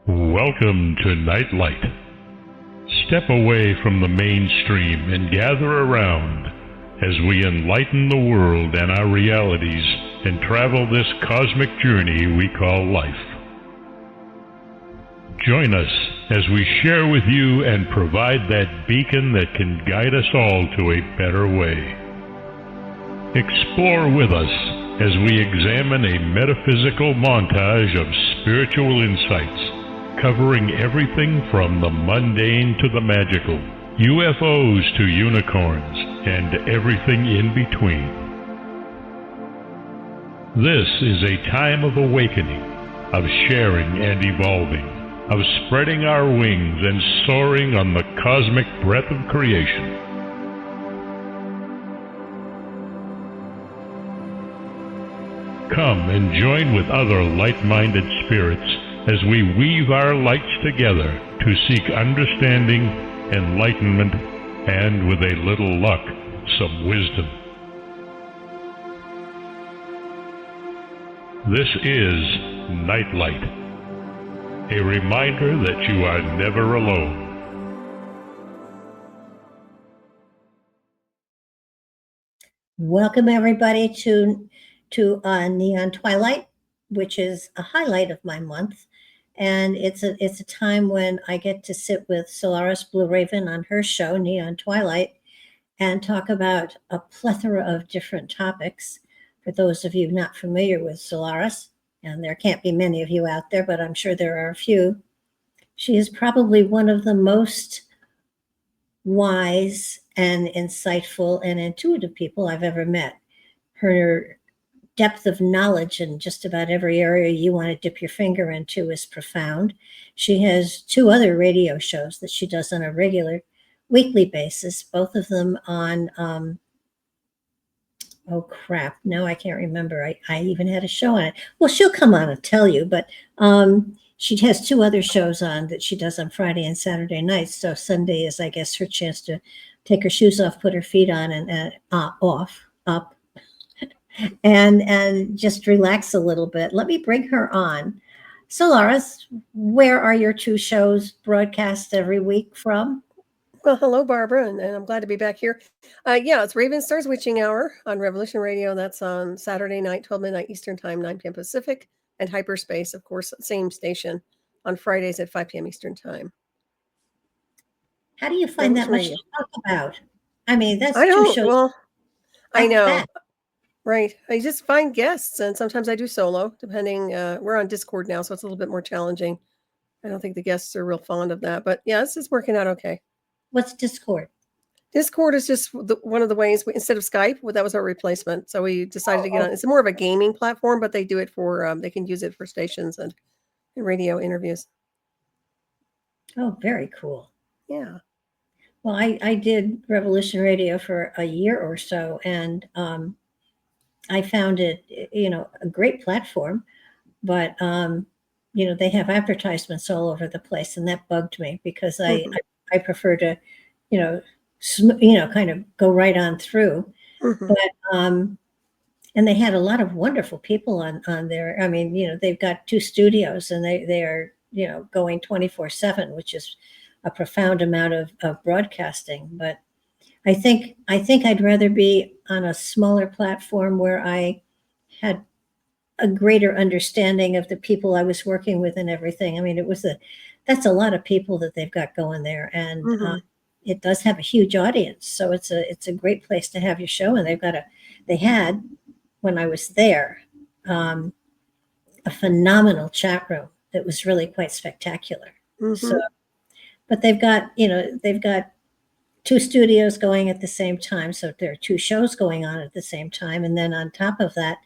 Welcome to Nightlight. Step away from the mainstream and gather around as we enlighten the world and our realities and travel this cosmic journey we call life. Join us as we share with you and provide that beacon that can guide us all to a better way. Explore with us as we examine a metaphysical montage of spiritual insights, covering everything from the mundane to the magical, UFOs to unicorns, and everything in between. This is a time of awakening, of sharing and evolving, of spreading our wings and soaring on the cosmic breath of creation. Come and join with other light-minded spirits as we weave our lights together to seek understanding, enlightenment, and, with a little luck, some wisdom. This is Nightlight, a reminder that you are never alone. Welcome everybody to Neon Twilight, which is a highlight of my month, and it's a time when I get to sit with Solaris BlueRaven on her show Neon Twilight and talk about a plethora of different topics. For those of you not familiar with Solaris, and there can't be many of you out there, but I'm sure there are a few, she is probably one of the most wise and insightful and intuitive people I've ever met. Her depth of knowledge in just about every area you want to dip your finger into is profound. She has two other radio shows that she does on a regular weekly basis, both of them on, oh crap, now I can't remember. I even had a show on it. Well, she'll come on and tell you, but she has two other shows on that she does on Friday and Saturday nights. So Sunday is, I guess, her chance to take her shoes off, put her feet on, and up, and just relax a little bit. Let me bring her on. Solaris, where are your two shows broadcast every week from? Well, hello, Barbara, and I'm glad to be back here. It's Raven Star's Witching Hour on Revolution Radio. That's on Saturday night, 12 midnight Eastern Time, 9 p.m. Pacific, and Hyperspace, of course, same station, on Fridays at 5 p.m. Eastern Time. How do you find that much to talk about? I mean, that's I two shows. Well, I know. That. Right. I just find guests, and sometimes I do solo, depending. We're on Discord now, so it's a little bit more challenging. I don't think the guests are real fond of that, but yeah, this is working out okay. What's Discord? Discord is just one of the ways, instead of Skype, that was our replacement. So we decided to get on. It's more of a gaming platform, but they do it for, they can use it for stations and radio interviews. Oh, very cool. Yeah. Well, I did Revolution Radio for a year or so, and I found it, a great platform, but, they have advertisements all over the place, and that bugged me because I prefer to, kind of go right on through. But, and they had a lot of wonderful people on there. I mean, they've got two studios, and they are, going 24/7, which is a profound amount of broadcasting. But I think I'd rather be on a smaller platform where I had a greater understanding of the people I was working with and everything. I mean, that's a lot of people that they've got going there, and it does have a huge audience. So it's a great place to have your show. And they had, when I was there, a phenomenal chat room that was really quite spectacular. So, but they've got two studios going at the same time. So there are two shows going on at the same time. And then on top of that,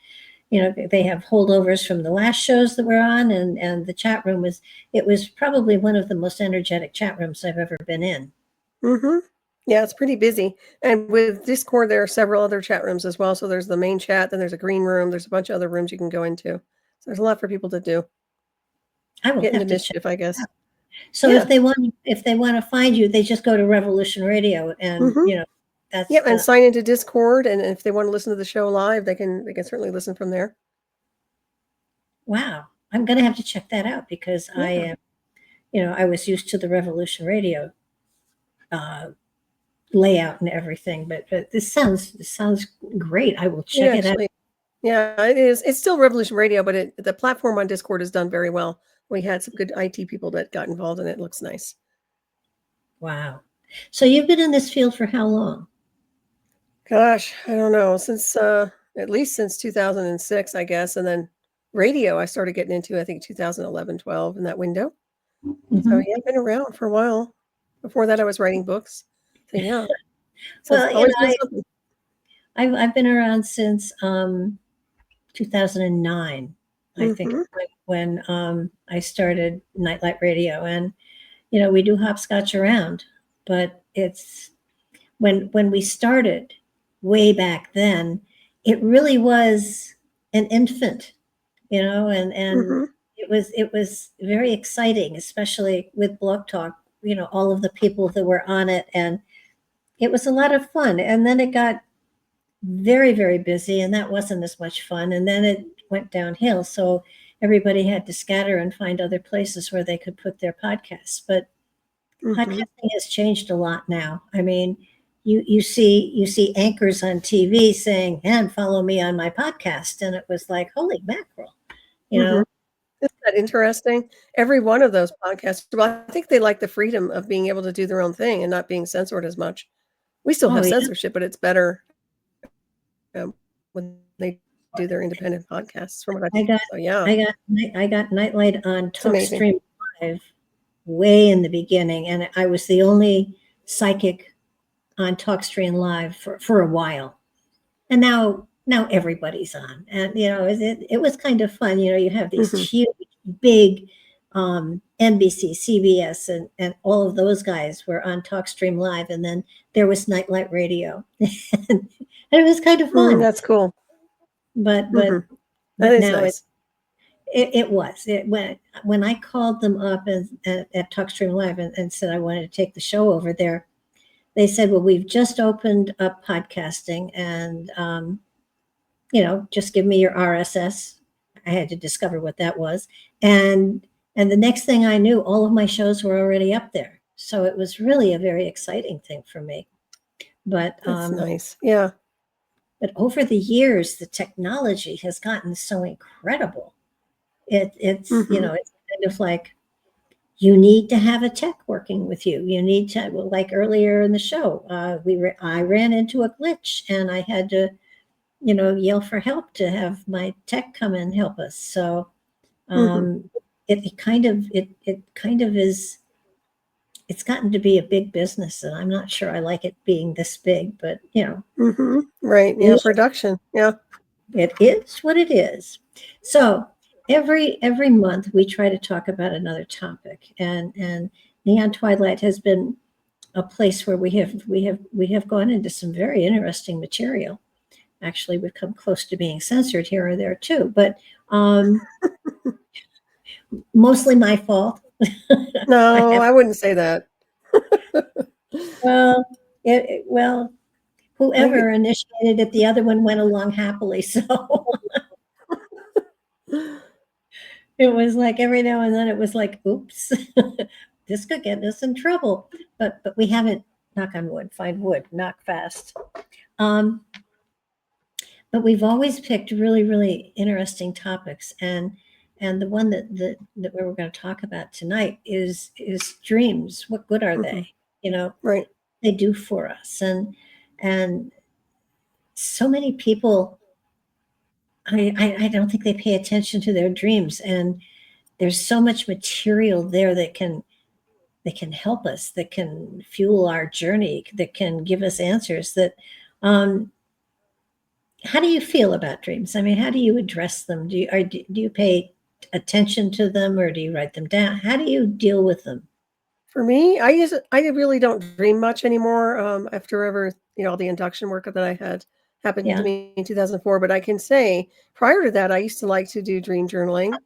they have holdovers from the last shows that we're on. And the chat room was probably one of the most energetic chat rooms I've ever been in. Yeah, it's pretty busy. And with Discord, there are several other chat rooms as well. So there's the main chat, then there's a green room. There's a bunch of other rooms you can go into. So there's a lot for people to do. I will get have into to mischief, I guess. So if they want to find you, they just go to Revolution Radio, and that's and sign into Discord. And if they want to listen to the show live, they can certainly listen from there. Wow, I'm going to have to check that out because I I was used to the Revolution Radio layout and everything, but this sounds great. I will check it out. Actually, yeah, it is. It's still Revolution Radio, but the platform on Discord has done very well. We had some good IT people that got involved, and it looks nice. Wow. So you've been in this field for how long? Gosh, I don't know, since at least since 2006, I guess, and then radio I started getting into, I think 2011, 12 in that window. So yeah, I've been around for a while. Before that, I was writing books. So yeah. So Well, it's always been something. I've been around since 2009, I think, when I started Nightlight Radio, and we do hopscotch around, but it's when we started way back then, it really was an infant, and it was very exciting, especially with Blog Talk, all of the people that were on it, and it was a lot of fun. And then it got very, very busy, and that wasn't as much fun. And then it went downhill. So everybody had to scatter and find other places where they could put their podcasts. But podcasting has changed a lot now. I mean, you see anchors on TV saying, and follow me on my podcast. And it was like, holy mackerel, Isn't that interesting? Every one of those podcasts, well, I think they like the freedom of being able to do their own thing and not being censored as much. We still have censorship, but it's better when they do their independent podcasts. From what I got, so yeah, I got Nightlight on TalkStream Live way in the beginning, and I was the only psychic on TalkStream Live for a while, and now everybody's on, and it was kind of fun. You have these huge, big NBC, CBS, and all of those guys were on TalkStream Live, and then there was Nightlight Radio. And it was kind of fun. That's cool. But that but is now nice. it was when I called them up at TalkStream Live and said I wanted to take the show over there. They said, well, we've just opened up podcasting, and just give me your RSS. I had to discover what that was, and the next thing I knew, all of my shows were already up there. So it was really a very exciting thing for me. But that's nice, yeah. But over the years, the technology has gotten so incredible. It's it's kind of like you need to have a tech working with you. You need to, like earlier in the show, I ran into a glitch and I had to, yell for help to have my tech come and help us. So it kind of is. It's gotten to be a big business, and I'm not sure I like it being this big, but right, yeah, production, yeah, it is what it is. So every month we try to talk about another topic, and Neon Twilight has been a place where we have gone into some very interesting material. Actually, we've come close to being censored here or there too, but mostly my fault. No, I wouldn't say that. Well, whoever initiated it, the other one went along happily. So it was like every now and then it was like, oops, this could get us in trouble. But we haven't, knock on wood, find wood, knock fast. But we've always picked really, really interesting topics. And the one that we're going to talk about tonight is dreams. What good are they? Right. They do for us. And so many people, I don't think they pay attention to their dreams. And there's so much material there that can help us, that can fuel our journey, that can give us answers. That how do you feel about dreams? I mean, how do you address them? Do you pay attention to them, or do you write them down? How do you deal with them? For me, I really don't dream much anymore. After all the induction work that I had happened to me in 2004. But I can say prior to that, I used to like to do dream journaling,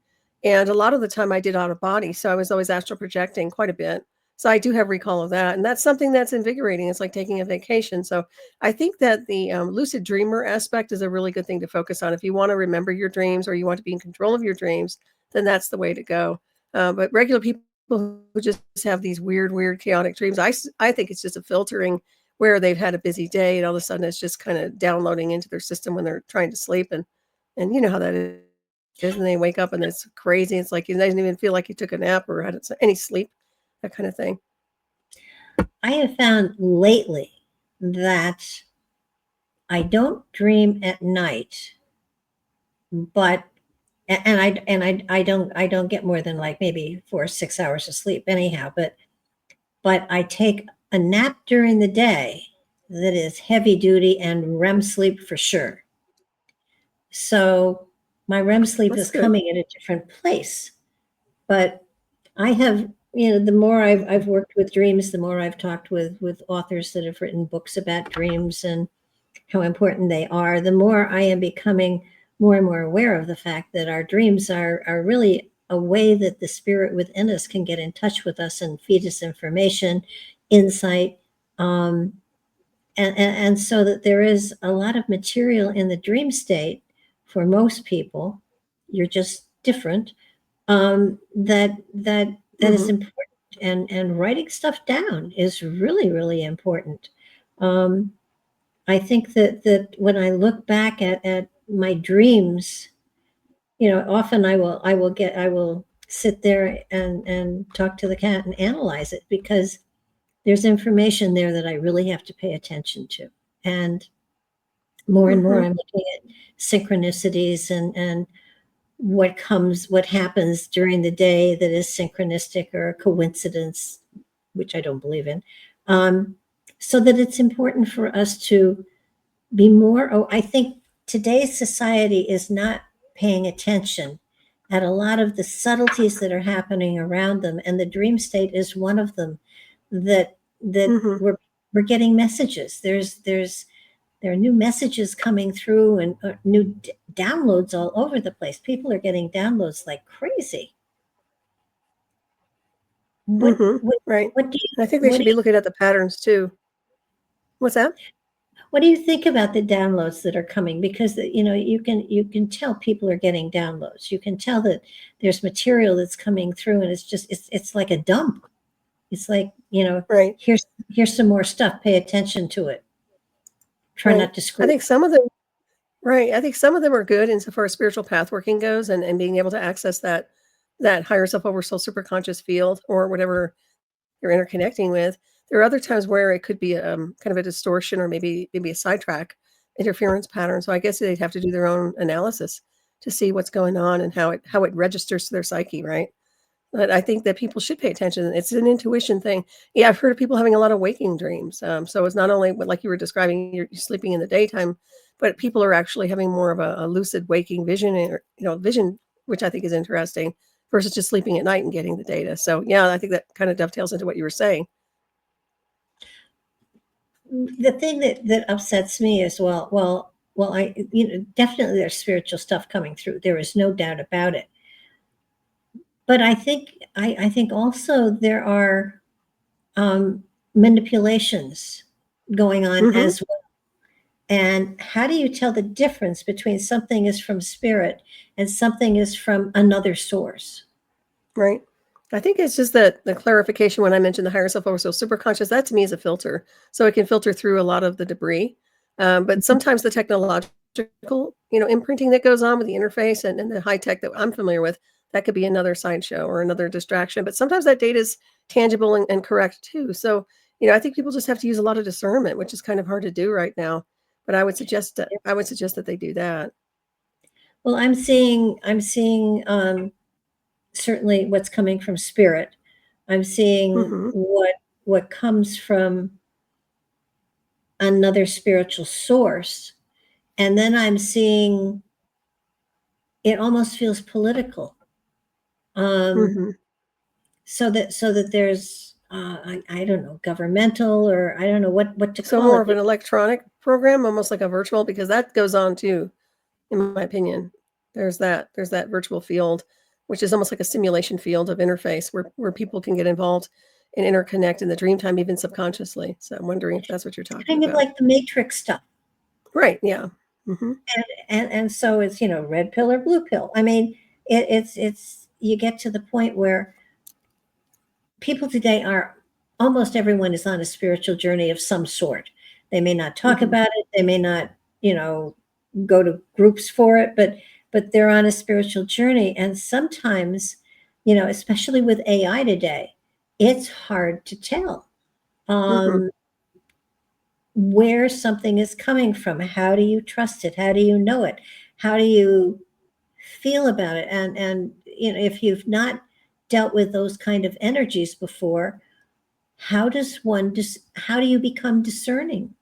and a lot of the time I did out of body. So I was always astral projecting quite a bit. So I do have recall of that, and that's something that's invigorating. It's like taking a vacation. So I think that the lucid dreamer aspect is a really good thing to focus on. If you want to remember your dreams or you want to be in control of your dreams, then that's the way to go. But regular people who just have these weird, chaotic dreams, I think it's just a filtering where they've had a busy day and all of a sudden it's just kind of downloading into their system when they're trying to sleep. And you know how that is. And they wake up and it's crazy. It's like you didn't even feel like you took a nap or had any sleep, that kind of thing. I have found lately that I don't dream at night, but I don't get more than like maybe 4 or 6 hours of sleep anyhow, but I take a nap during the day that is heavy duty and REM sleep for sure. So my REM sleep That's is good. coming at a different place. But I have, the more I've worked with dreams, the more I've talked with authors that have written books about dreams and how important they are, the more I am becoming more and more aware of the fact that our dreams are really a way that the spirit within us can get in touch with us and feed us information, insight, and so that there is a lot of material in the dream state for most people. You're just different. That is important, and writing stuff down is really, really important. I think that when I look back at my dreams, often I will sit there and talk to the cat and analyze it, because there's information there that I really have to pay attention to. And more and more I'm looking at synchronicities and what happens during the day that is synchronistic or a coincidence, which I don't believe in. So that it's important for us to be more, I think today's society is not paying attention at a lot of the subtleties that are happening around them. And the dream state is one of them, that we're getting messages. There are new messages coming through and new downloads all over the place. People are getting downloads like crazy. Right. I think they should be looking at the patterns too. What's that? What do you think about the downloads that are coming? Because you can tell people are getting downloads. You can tell that there's material that's coming through, and it's like a dump. It's like, here's some more stuff. Pay attention to it. Try not to screw. I think some of them are good insofar as spiritual path working goes, and being able to access that higher self, over soul, superconscious field, or whatever you're interconnecting with. There are other times where it could be kind of a distortion, or maybe a sidetrack interference pattern. So I guess they'd have to do their own analysis to see what's going on and how it registers to their psyche, right? But I think that people should pay attention. It's an intuition thing. Yeah, I've heard of people having a lot of waking dreams. So it's not only like you were describing, you're sleeping in the daytime, but people are actually having more of a lucid waking vision, or vision, which I think is interesting, versus just sleeping at night and getting the data. So yeah, I think that kind of dovetails into what you were saying. The thing that upsets me is, I definitely there's spiritual stuff coming through. There is no doubt about it. But I think also there are manipulations going on as well. And how do you tell the difference between something is from spirit and something is from another source? Right. I think it's just that the clarification when I mentioned the higher self, over soul, superconscious, that to me is a filter. So it can filter through a lot of the debris. But sometimes the technological, imprinting that goes on with the interface and the high tech that I'm familiar with, that could be another sideshow or another distraction. But sometimes that data is tangible and correct too. So, I think people just have to use a lot of discernment, which is kind of hard to do right now. But I would suggest that they do that. Well, I'm seeing certainly what's coming from spirit. I'm seeing what comes from another spiritual source. And then I'm seeing it almost feels political. So that there's I don't know, governmental, or I don't know what to call it. So more of an electronic program, almost like a virtual, because that goes on too, in my opinion. There's that virtual field, which is almost like a simulation field of interface where people can get involved and interconnect in the dream time, even subconsciously. So I'm wondering if that's what you're talking about. Kind of like the Matrix stuff. Right, yeah. And so it's, red pill or blue pill. I mean, it's you get to the point where people today are, almost everyone is on a spiritual journey of some sort. They may not talk Mhm. about it. They may not, go to groups for it, but they're on a spiritual journey. And sometimes, especially with AI today, it's hard to tell Mhm. where something is coming from. How do you trust it? How do you know it? How do you feel about it? And if you've not dealt with those kind of energies before, how do you become discerning?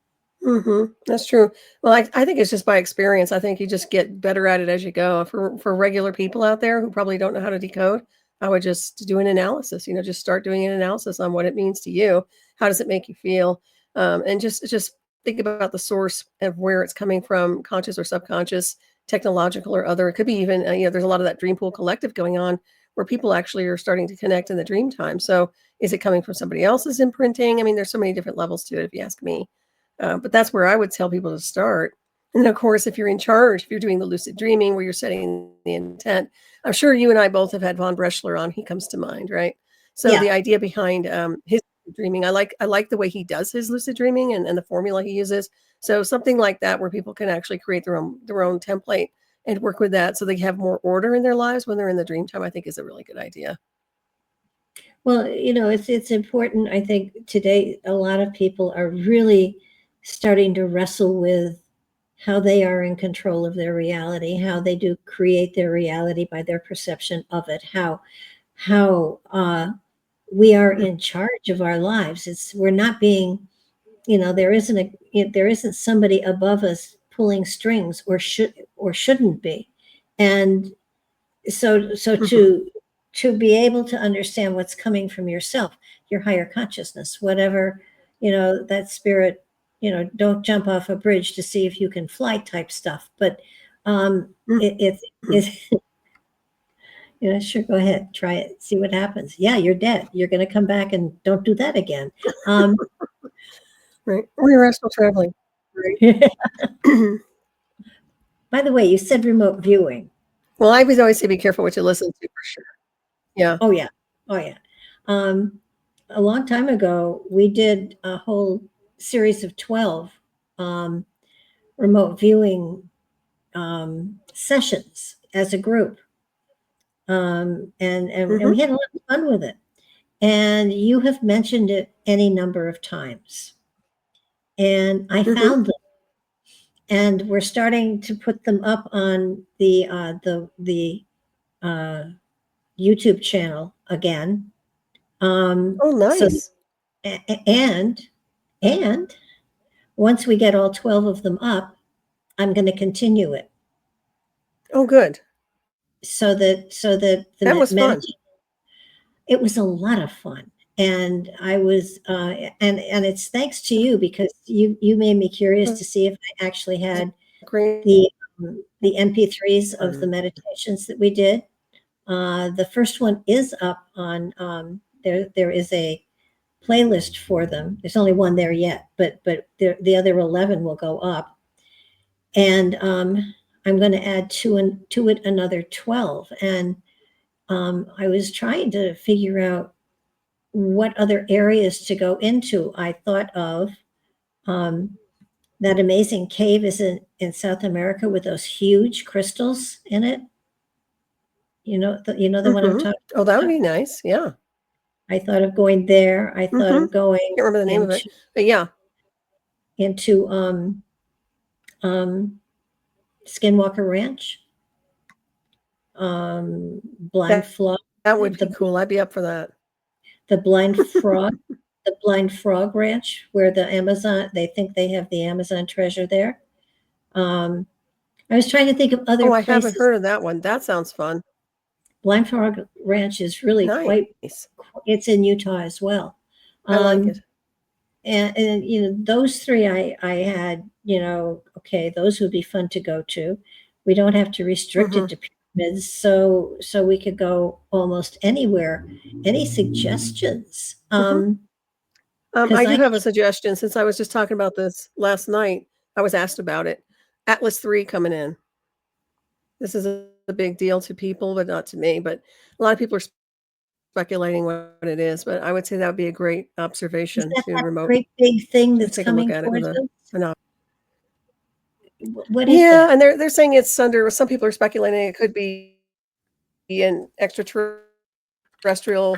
That's true. Well, I think it's just by experience. I think you just get better at it as you go. For regular people out there who probably don't know how to decode, I would just do an analysis. Just start doing an analysis on what it means to you. How does it make you feel? And just think about the source of where it's coming from, conscious or subconscious, technological or other. It could be even there's a lot of that dream pool collective going on where people actually are starting to connect in the dream time. So is it coming from somebody else's imprinting? I mean, there's so many different levels to it, if you ask me. But that's where I would tell people to start. And then, of course, if you're in charge, if you're doing the lucid dreaming where you're setting the intent, I'm sure you and I both have had Von Breschler on. He comes to mind, right? So Yeah. the idea behind his dreaming, I like the way he does his lucid dreaming and the formula he uses. So something like that where people can actually create their own template and work with that so they have more order in their lives when they're in the dream time, I think is a really good idea. Well, it's important. I think today a lot of people are really starting to wrestle with how they are in control of their reality, how they do create their reality by their perception of it, how we are in charge of our lives. We're not being, there isn't somebody above us pulling strings, or shouldn't be. And so Mhm. to be able to understand what's coming from yourself, your higher consciousness, whatever, that spirit, don't jump off a bridge to see if you can fly type stuff. But Mhm. it's sure, go ahead, try it, see what happens. Yeah, you're dead, you're going to come back, and don't do that again. Right. Or you're astral traveling. Right. By the way, you said remote viewing. Well, I would always say be careful what you listen to for sure. Yeah. Oh yeah, oh yeah. um, a long time ago, we did a whole series of 12 um, remote viewing sessions as a group. And Mhm. we had a lot of fun with it. And you have mentioned it any number of times. And I Mhm. found them, and we're starting to put them up on the uh, YouTube channel again. Oh, So nice. and and once we get all 12 of them up, I'm going to continue it Oh, good. so that the That was fun. meditation. It was a lot of fun, and I was and it's thanks to you, because you made me curious to see if I actually had Great the MP3s of the fun. meditations that we did. The first one is up on there is a playlist for them. There's only one there yet, but the other 11 will go up, and I'm going to add to it another 12. And I was trying to figure out what other areas to go into. I thought of um, that amazing cave is in South America with those huge crystals in it. You know the one I'm Mhm. talking Oh, that would about. be nice. Yeah. I thought of going there. I thought Mhm. of going Can't remember the name of it, but yeah. into um, Skinwalker Ranch, Blind That Frog, that would be the cool. I'd be up for that. the Blind Frog, the Blind Frog Ranch, where they think they have the Amazon treasure there. Um, I was trying to think of other Oh, I haven't places. heard of that one. That sounds fun. Blind Frog Ranch is really Nice. it's in Utah as well. I like it. Um, and those three I had, okay, those would be fun to go to. We don't have to restrict it Mhm. to pyramids, so we could go almost anywhere. Any suggestions? Mhm. Because I do I have a suggestion since I was just talking about this last night. I was asked about it. Atlas 3 coming in. This is a big deal to people, but not to me. But a lot of people are speculating what it is, but I would say that would be a great Is observation that to that remote great big thing to that's take a look coming at it with towards a us? binoc What is Yeah, that? and they're saying it's under some people are speculating it could be an extraterrestrial,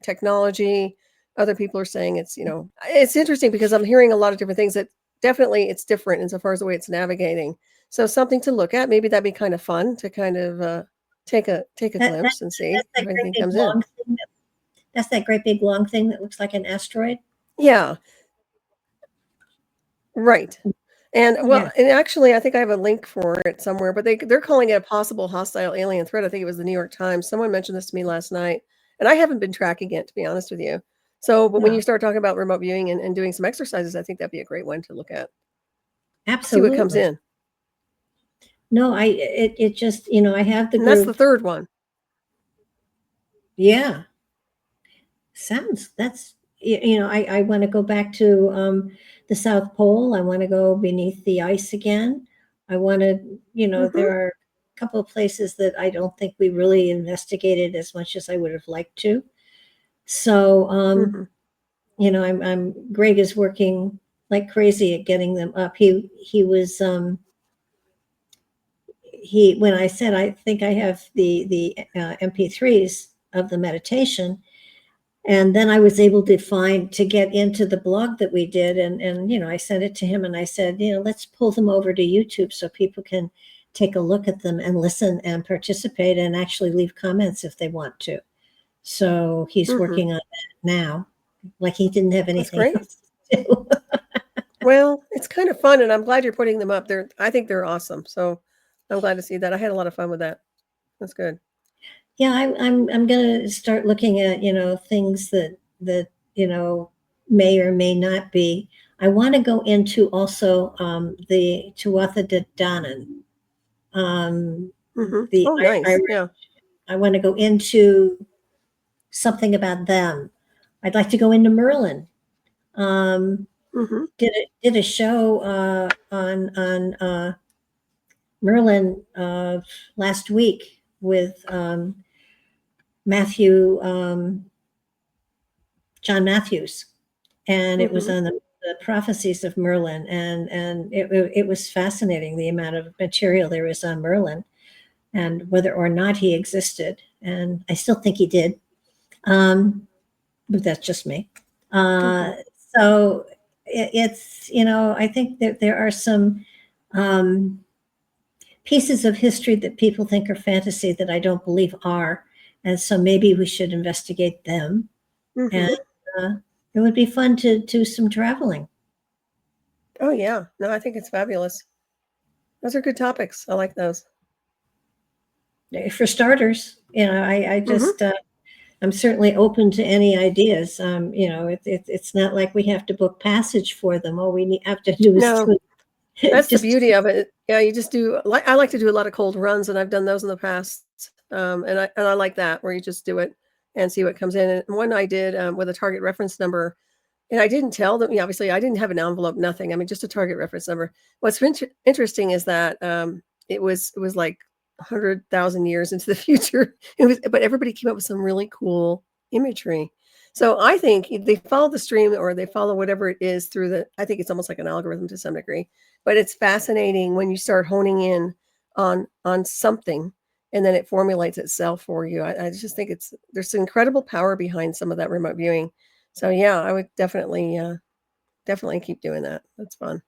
technology. Other people are saying it's, it's interesting because I'm hearing a lot of different things that definitely it's different insofar as the way it's navigating. So something to look at. Maybe that'd be kind of fun to kind of, take a That glimpse and see that's if that great anything big comes in. long thing that's that great big long thing that looks like an asteroid? Yeah, right. And Yeah. well, and actually, I think I have a link for it somewhere, but they're calling it a possible hostile alien threat. I think it was the New York Times. Someone mentioned this to me last night, and I haven't been tracking it to be honest with you. So, but when No, you start talking about remote viewing and doing some exercises, I think that'd be a great one to look at. See what comes absolutely. in. No, it just, I have the And that's the group. third one. Yeah. I want to go back to the South Pole. I want to go beneath the ice again. I want to, Hmm. there are a couple of places that I don't think we really investigated as much as I would have liked to. So, Hmm. Greg is working like crazy at getting them up. When I said I think I have the MP3s of the meditation, and then I was able to get into the blog that we did, and I sent it to him, and I said, let's pull them over to YouTube so people can take a look at them and listen and participate and actually leave comments if they want to. So he's Hmm. working on that now, like he didn't have That's anything great. else to do. Well, it's kind of fun, and I'm glad you're putting them up. I think they're awesome. So I'm glad to see that. I had a lot of fun with that. That's good. Yeah, I'm gonna start looking at, things that, may or may not be. I want to go into also the Tuatha De Danann. Um, Hmm. the Oh, nice. Irish. Yeah. I want to go into something about them. I'd like to go into Merlin. Um, Hmm. did a show on Merlin last week with Matthew John Matthews, and it was Hmm. on the prophecies of Merlin, and it was fascinating the amount of material there is on Merlin and whether or not he existed, and I still think he did, but that's just me. Hmm. Uh, so it's I think that there are some um, pieces of history that people think are fantasy that I don't believe are, and so maybe we should investigate them, and Hmm. uh, it would be fun to do some traveling. Oh, yeah. No, I think it's fabulous. Those are good topics. I like those. For starters, I Hmm. just I'm certainly open to any ideas. It's not like we have to book passage for them. All have to do is No, do it. that's the Just beauty of it. Yeah, you just do. I like to do a lot of cold runs, and I've done those in the past. And I like that where you just do it and see what comes in. And one I did with a target reference number, and I didn't tell them. Yeah, obviously, I didn't have an envelope, nothing. I mean, just a target reference number. What's interesting is that it was like 100,000 years into the future. But everybody came up with some really cool imagery. So I think if they follow the stream or they follow whatever it is through I think it's almost like an algorithm to some degree. But it's fascinating when you start honing in on something and then it formulates itself for you. I just think there's incredible power behind some of that remote viewing. So yeah, I would definitely keep doing that. That's fun.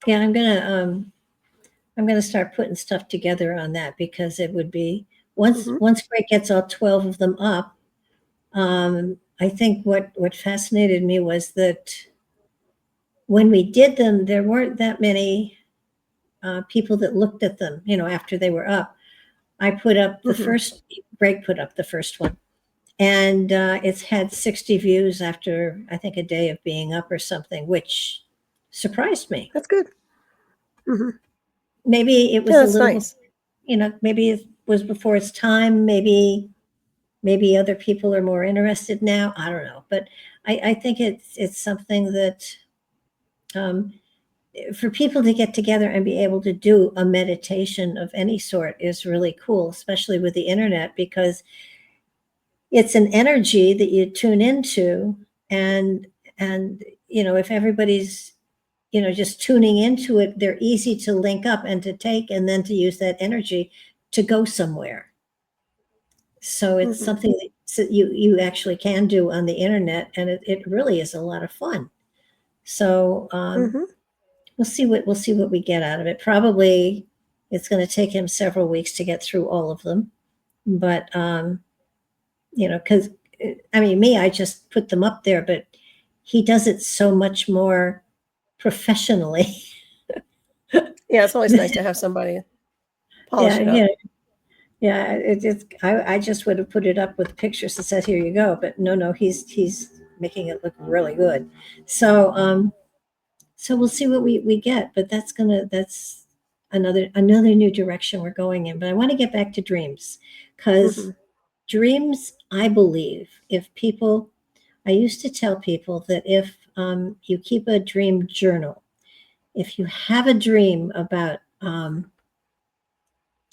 yeah, I'm gonna start putting stuff together on that because it would be Hmm. once Greg gets all 12 of them up. I think what fascinated me was that when we did them, there weren't that many people that looked at them. After they were up, I put up the Hmm. first. Greg put up the first one, and it's had 60 views after I think a day of being up or something, which surprised me. That's good. Hmm. Maybe it Yeah, was a that's little bit, nice. maybe it was before its time. Maybe other people are more interested now. I don't know, but I think it's something that um, for people to get together and be able to do a meditation of any sort is really cool, especially with the internet, because it's an energy that you tune into, and if everybody's just tuning into it, they're easy to link up and to take, and then to use that energy to go somewhere. So it's something that you actually can do on the internet, and it really is a lot of fun. So we'll see what we get out of it. Probably it's going to take him several weeks to get through all of them, but because I just put them up there, but he does it so much more professionally. Yeah, it's always nice to have somebody polish it up. Yeah, I just would have put it up with pictures and said, "Here you go." But no, he's making it look really good. So we'll see what we get. But that's another new direction we're going in. But I want to get back to dreams, because dreams, I believe, I used to tell people that if you keep a dream journal, if you have a dream about an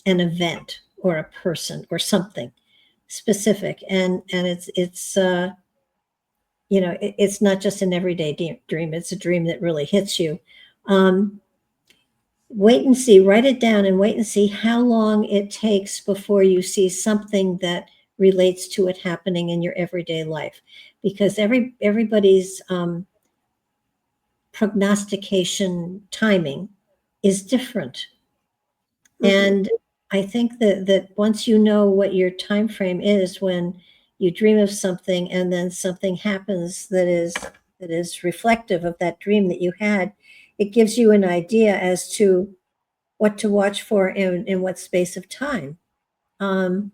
event or a person or something specific, and it's not just an everyday dream, it's a dream that really hits you. Wait and see, write it down and wait and see how long it takes before you see something that relates to it happening in your everyday life, because everybody's prognostication timing is different. And I think that once you know what your time frame is when you dream of something and then something happens that is reflective of that dream that you had, it gives you an idea as to what to watch for in what space of time. And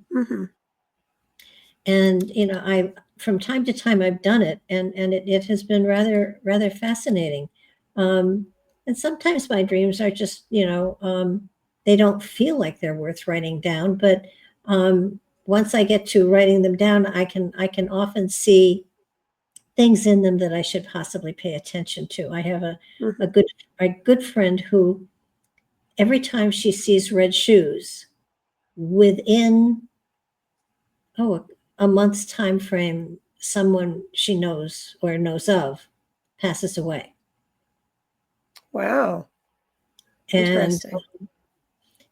I from time to time I've done it, and it has been rather fascinating. And sometimes my dreams are just they don't feel like they're worth writing down, but once I get to writing them down, I can often see things in them that I should possibly pay attention to. I have a good friend who, every time she sees red shoes, within a month's time frame, someone she knows or knows of passes away. Wow. And interesting.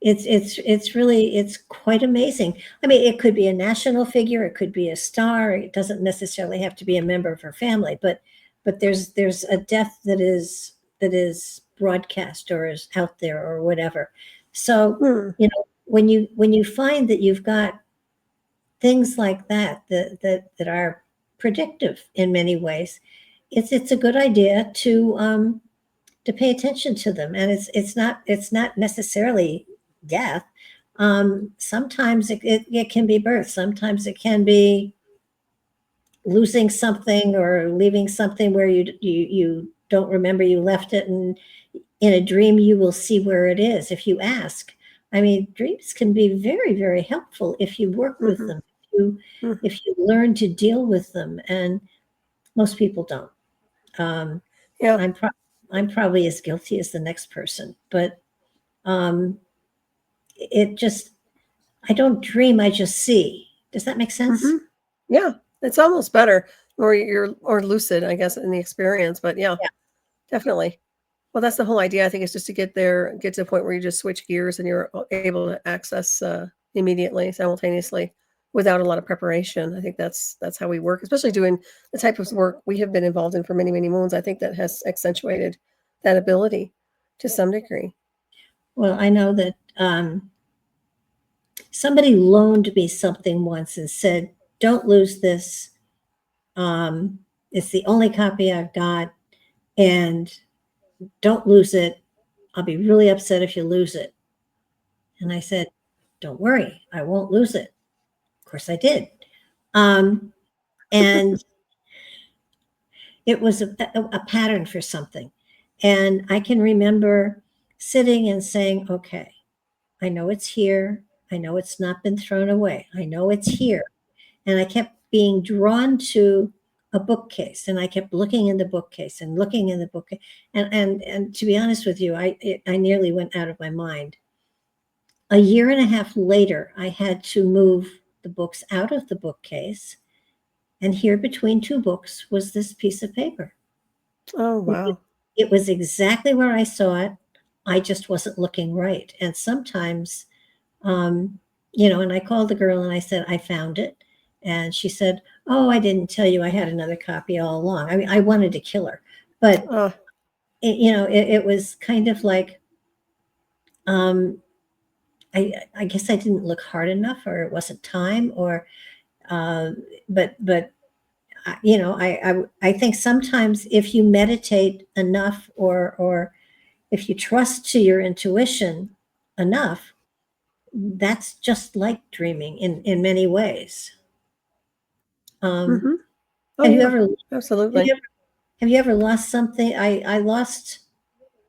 it's quite amazing. I mean, it could be a national figure, it could be a star, it doesn't necessarily have to be a member of her family, but there's a death that is broadcast or is out there or whatever. So when you find that you've got things like that are predictive in many ways, it's a good idea to pay attention to them. And it's not necessarily death. Sometimes it can be birth. Sometimes it can be losing something or leaving something where you don't remember you left it, and in a dream you will see where it is if you ask. I mean, dreams can be very, very helpful if you work with them, if you learn to deal with them, and most people don't. I'm probably as guilty as the next person, but I don't dream, I just see. Does that make sense? Yeah, it's almost better, or lucid, I guess, in the experience. But yeah, definitely. Well, that's the whole idea, I think, is just to get to the point where you just switch gears and you're able to access immediately, simultaneously, without a lot of preparation. I think that's how we work, especially doing the type of work we have been involved in for many, many moons. I think that has accentuated that ability to some degree. Well, I know that somebody loaned me something once and said, "Don't lose this. It's the only copy I've got, and don't lose it. I'll be really upset if you lose it." And I said, "Don't worry, I won't lose it." Of course I did. And it was a pattern for something. And I can remember sitting and saying, "Okay, I know it's here. I know it's not been thrown away. I know it's here." And I kept being drawn to a bookcase, and I kept looking in the bookcase and looking in the bookcase. And to be honest with you, I nearly went out of my mind. A year and a half later, I had to move the books out of the bookcase And here between two books was this piece of paper. Oh, wow. It was exactly where I saw it. I just wasn't looking right. And sometimes, and I called the girl and I said, I found it. And she said, oh, I didn't tell you I had another copy all along. I mean, I wanted to kill her, but it was kind of like, I guess I didn't look hard enough, or it wasn't time, or, but I think sometimes if you meditate enough, or if you trust to your intuition enough, that's just like dreaming in many ways. Oh, Have you yeah, ever absolutely. have you ever lost something? I lost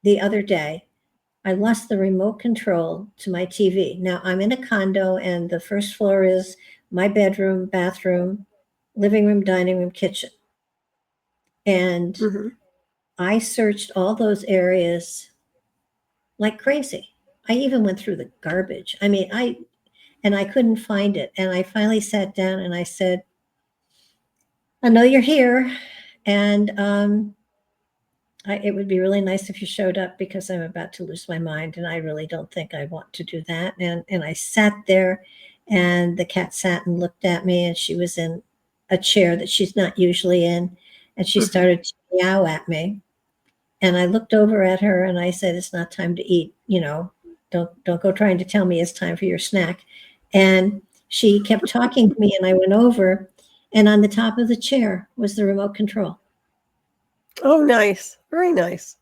the other day. I lost the remote control to my TV. Now I'm in a condo, and the first floor is my bedroom, bathroom, living room, dining room, kitchen. And I searched all those areas like crazy. I even went through the garbage. I mean, I couldn't find it. And I finally sat down and I said, I know you're here, and it would be really nice if you showed up, because I'm about to lose my mind, and I really don't think I want to do that. And I sat there, and the cat sat and looked at me, and she was in a chair that she's not usually in, and she started to meow at me. And I looked over at her and I said, it's not time to eat, don't go trying to tell me it's time for your snack. And she kept talking to me, and I went over, and on the top of the chair was the remote control. Oh, nice. Very nice.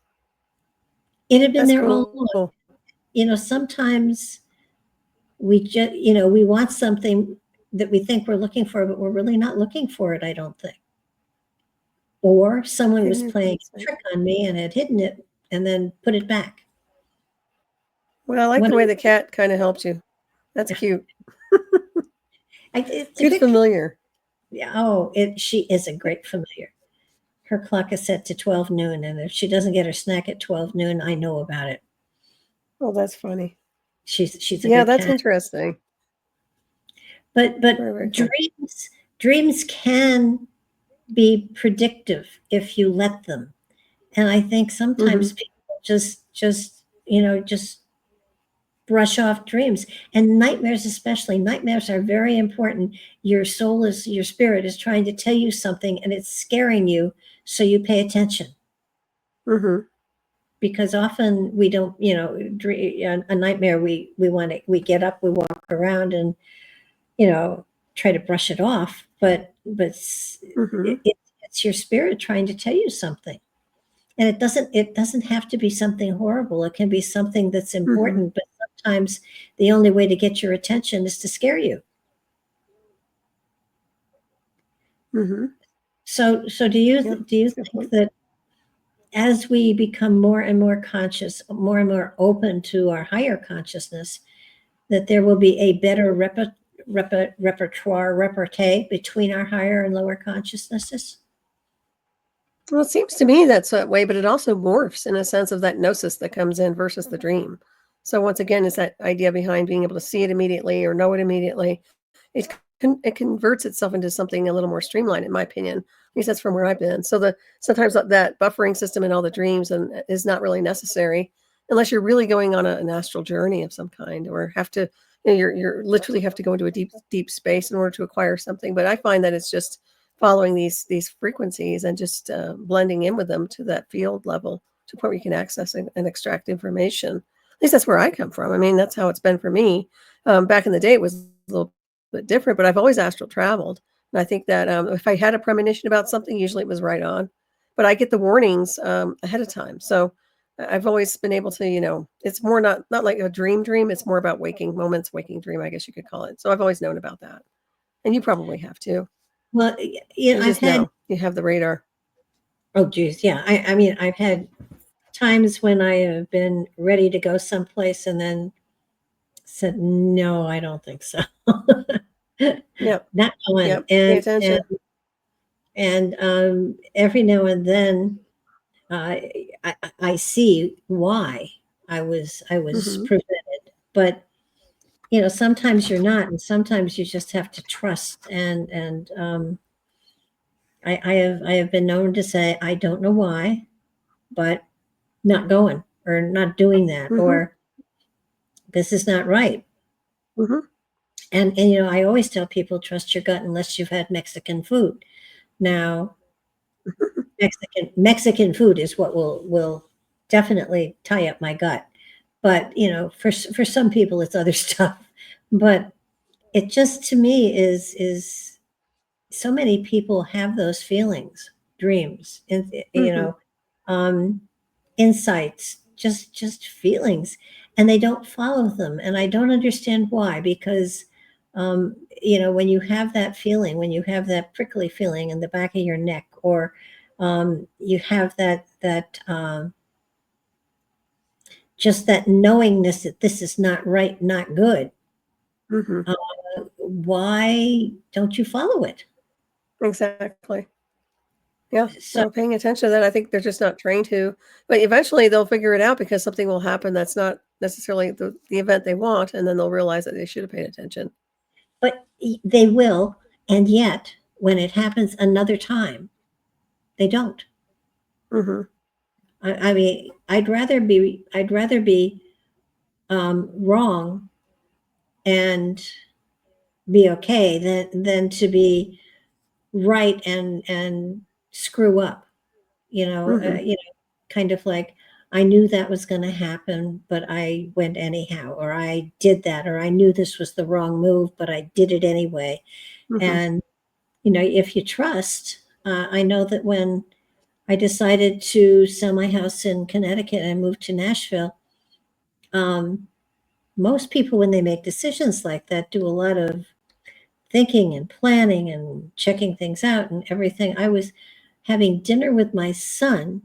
It had been That's there all cool. along. Sometimes we just, we want something that we think we're looking for, but we're really not looking for it, I don't think. Or someone was playing a trick on me and had hidden it and then put it back. Well, I like the way the cat kind of helped you. That's cute. It's good familiar. Yeah. Oh, she is a great familiar. Her clock is set to 12 noon, and if she doesn't get her snack at 12 noon, I know about it. Oh, that's funny. She's a yeah, good that's cat. Interesting. But Very cool. dreams can be predictive if you let them. And I think sometimes people just brush off dreams, and nightmares especially. Nightmares are very important. Your spirit is trying to tell you something, and it's scaring you, so you pay attention. Because often we don't, a nightmare, we get up, we walk around, and try to brush it off, but it's your spirit trying to tell you something. And it doesn't have to be something horrible. It can be something that's important, but sometimes the only way to get your attention is to scare you. So do you think that as we become more and more conscious, more and more open to our higher consciousness, that there will be a better repartee between our higher and lower consciousnesses? Well, it seems to me that's that way, but it also morphs in a sense of that gnosis that comes in versus the dream. So once again, it's that idea behind being able to see it immediately or know it immediately. It converts itself into something a little more streamlined, in my opinion. At least that's from where I've been. So sometimes that buffering system in all the dreams is not really necessary unless you're really going on an astral journey of some kind, or have to, you're literally have to go into a deep space in order to acquire something. But I find that it's just following these frequencies and just blending in with them to that field level, to the point where you can access and extract information. At least that's where I come from. I mean, that's how it's been for me. Back in the day, it was a little bit different, but I've always astral traveled. And I think that if I had a premonition about something, usually it was right on. But I get the warnings ahead of time. So I've always been able to, it's more not like a dream. It's more about waking moments, waking dream, I guess you could call it. So I've always known about that. And you probably have too. Well, you have the radar. Oh, geez. Yeah. I mean, I've had times when I have been ready to go someplace and then said, no, I don't think so. Yep. Not going. Yep. Pay attention. And every now and then I see why I was prevented. But sometimes you're not, and sometimes you just have to trust and I have been known to say, I don't know why, but not going or not doing that, or this is not right. And I always tell people, trust your gut unless you've had Mexican food. Now, Mexican food is what will definitely tie up my gut. But for some people, it's other stuff. But it just, to me, is so many people have those feelings, dreams, and insights, just feelings, and they don't follow them. And I don't understand why, because when you have that feeling, when you have that prickly feeling in the back of your neck, or you have that just that knowingness that this is not right, not good. Why don't you follow it? Exactly. Yeah. So Paying attention to that, I think they're just not trained to. But eventually they'll figure it out because something will happen that's not necessarily the event they want, and then they'll realize that they should have paid attention. But they will, and yet when it happens another time, they don't. I mean, I'd rather be wrong and be okay than to be right and screw up. Kind of like, I knew that was going to happen, but I went anyhow, or I did that, or I knew this was the wrong move, but I did it anyway. And if you trust, I know that when I decided to sell my house in Connecticut and move to Nashville, most people, when they make decisions like that, do a lot of thinking and planning and checking things out and everything. I was having dinner with my son,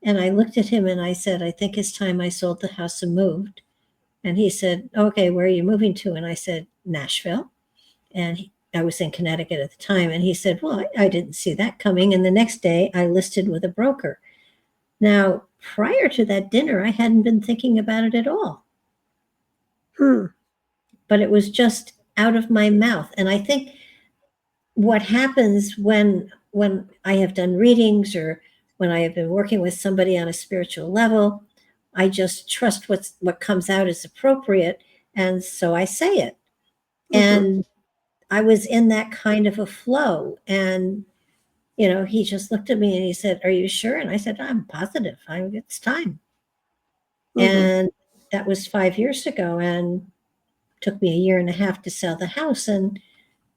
and I looked at him and I said, I think it's time I sold the house and moved. And he said, okay, where are you moving to? And I said, Nashville. And I was in Connecticut at the time. And he said, well, I didn't see that coming. And the next day I listed with a broker. Now, prior to that dinner, I hadn't been thinking about it at all. But it was just out of my mouth. And I think what happens when I have done readings, or when I have been working with somebody on a spiritual level, I just trust what comes out is appropriate. And so I say it. And I was in that kind of a flow. And, he just looked at me and he said, are you sure? And I said, I'm positive. It's time. And that was 5 years ago, and took me a year and a half to sell the house. And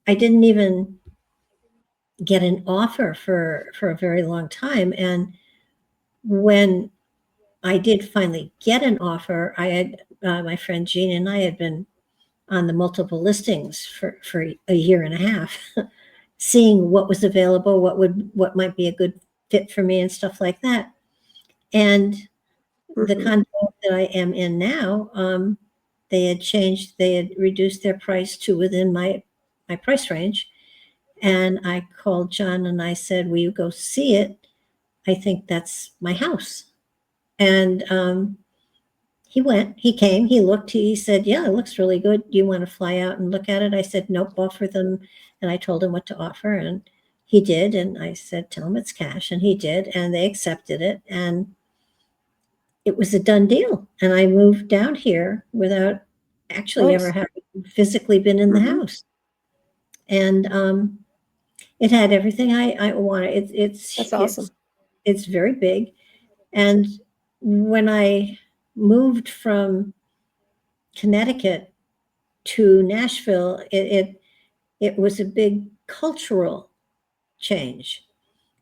I didn't even get an offer for a very long time. And when I did finally get an offer, I had my friend Jean and I had been on the multiple listings for a year and a half, seeing what was available, what might be a good fit for me and stuff like that. And the condo that I am in now, they had reduced their price to within my price range. And I called John and I said, will you go see it? I think that's my house. And he came, he looked, he said, yeah, it looks really good. Do you want to fly out and look at it? I said, nope, offer them. And I told him what to offer, and he did. And I said, tell him it's cash. And he did. And they accepted it. And it was a done deal. And I moved down here without actually ever having physically been in the house. And it had everything I wanted. That's awesome. It's very big. And when I moved from Connecticut to Nashville, it was a big cultural change.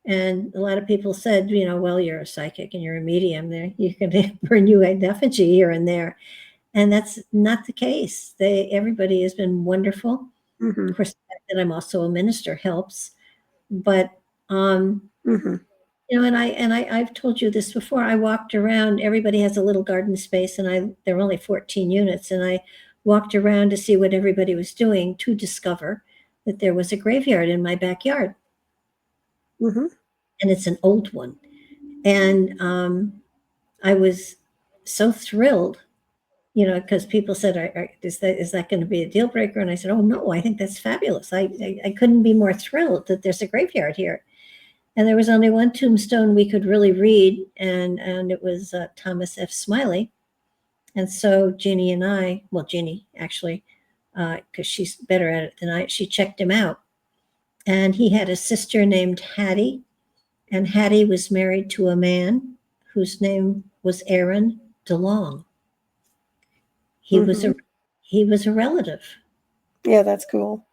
And a lot of people said, well, you're a psychic and you're a medium, there you can burn you an effigy here and there. And that's not the case. Everybody has been wonderful. Of course, the fact that I'm also a minister helps. But and I've told you this before. I walked around. Everybody has a little garden space, and there were only 14 units, and I walked around to see what everybody was doing, to discover that there was a graveyard in my backyard, and it's an old one. And I was so thrilled, because people said, is that going to be a deal breaker? And I said, oh no, I think that's fabulous. I couldn't be more thrilled that there's a graveyard here. And there was only one tombstone we could really read, and it was Thomas F. Smiley. And so Jeannie and I, well, Jeannie actually, because she's better at it than I, she checked him out. And he had a sister named Hattie, and Hattie was married to a man whose name was Aaron DeLong. He was a relative. Yeah, that's cool.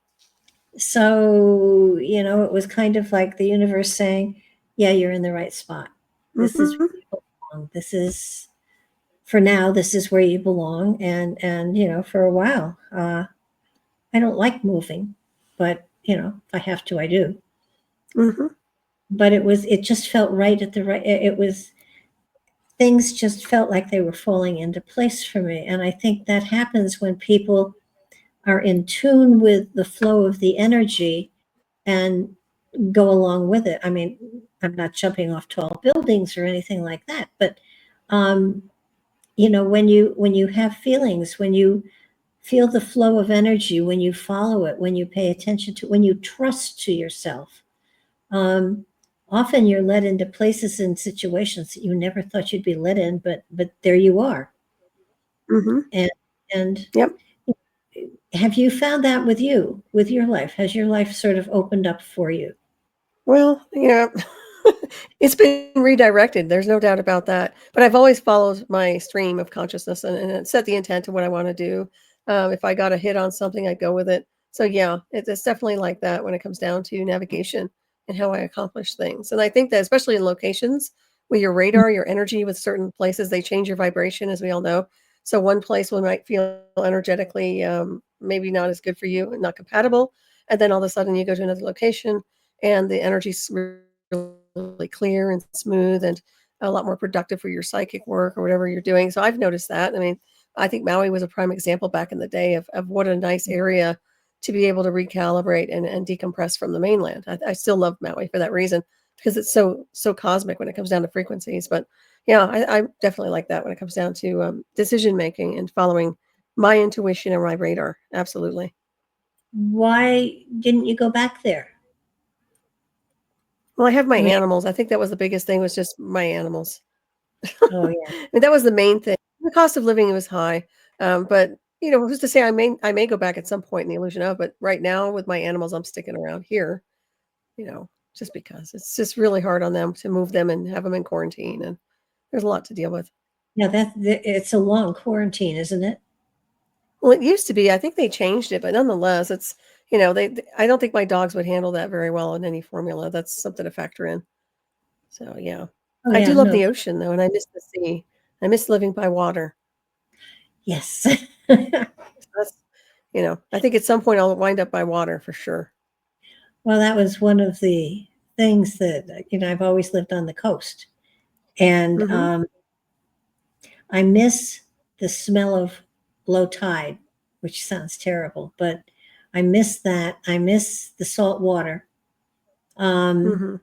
So, it was kind of like the universe saying, yeah, you're in the right spot. This is where you belong. This is, for now, this is where you belong. And for a while, I don't like moving, but, if I have to, I do. But it just felt right at the right, things just felt like they were falling into place for me. And I think that happens when people are in tune with the flow of the energy and go along with it. I mean, I'm not jumping off tall buildings or anything like that, but when you have feelings, when you feel the flow of energy, when you follow it, when you pay attention to, when you trust to yourself, often you're led into places and situations that you never thought you'd be led in, but there you are. And yep. Have you found that with your life? Has your life sort of opened up for you? Well, it's been redirected. There's no doubt about that. But I've always followed my stream of consciousness and set the intent of what I want to do. If I got a hit on something, I'd go with it. So yeah, it's definitely like that when it comes down to navigation and how I accomplish things. And I think that especially in locations with your radar, your energy with certain places, they change your vibration, as we all know. So one place might feel energetically maybe not as good for you and not compatible. And then all of a sudden you go to another location and the energy's really clear and smooth and a lot more productive for your psychic work or whatever you're doing. So I've noticed that. I mean, I think Maui was a prime example back in the day of what a nice area to be able to recalibrate and decompress from the mainland. I still love Maui for that reason, because it's so cosmic when it comes down to frequencies. But yeah, I definitely like that when it comes down to decision making and following my intuition and my radar. Absolutely. Why didn't you go back there? Well, I have my animals. I think that was the biggest thing, was just my animals. Oh yeah. I mean, that was the main thing. The cost of living was high. But who's to say I may go back at some point in the illusion of, but right now with my animals, I'm sticking around here, just because it's just really hard on them to move them and have them in quarantine. And there's a lot to deal with. Yeah, it's a long quarantine, isn't it? Well, it used to be. I think they changed it, but nonetheless, it's, I don't think my dogs would handle that very well in any formula. That's something to factor in. So, yeah. Oh, I yeah, do love no. the ocean, though, and I miss the sea. I miss living by water. Yes. That's, I think at some point I'll wind up by water for sure. Well, that was one of the things that, I've always lived on the coast. And I miss the smell of low tide, which sounds terrible, but I miss that. I miss the salt water. And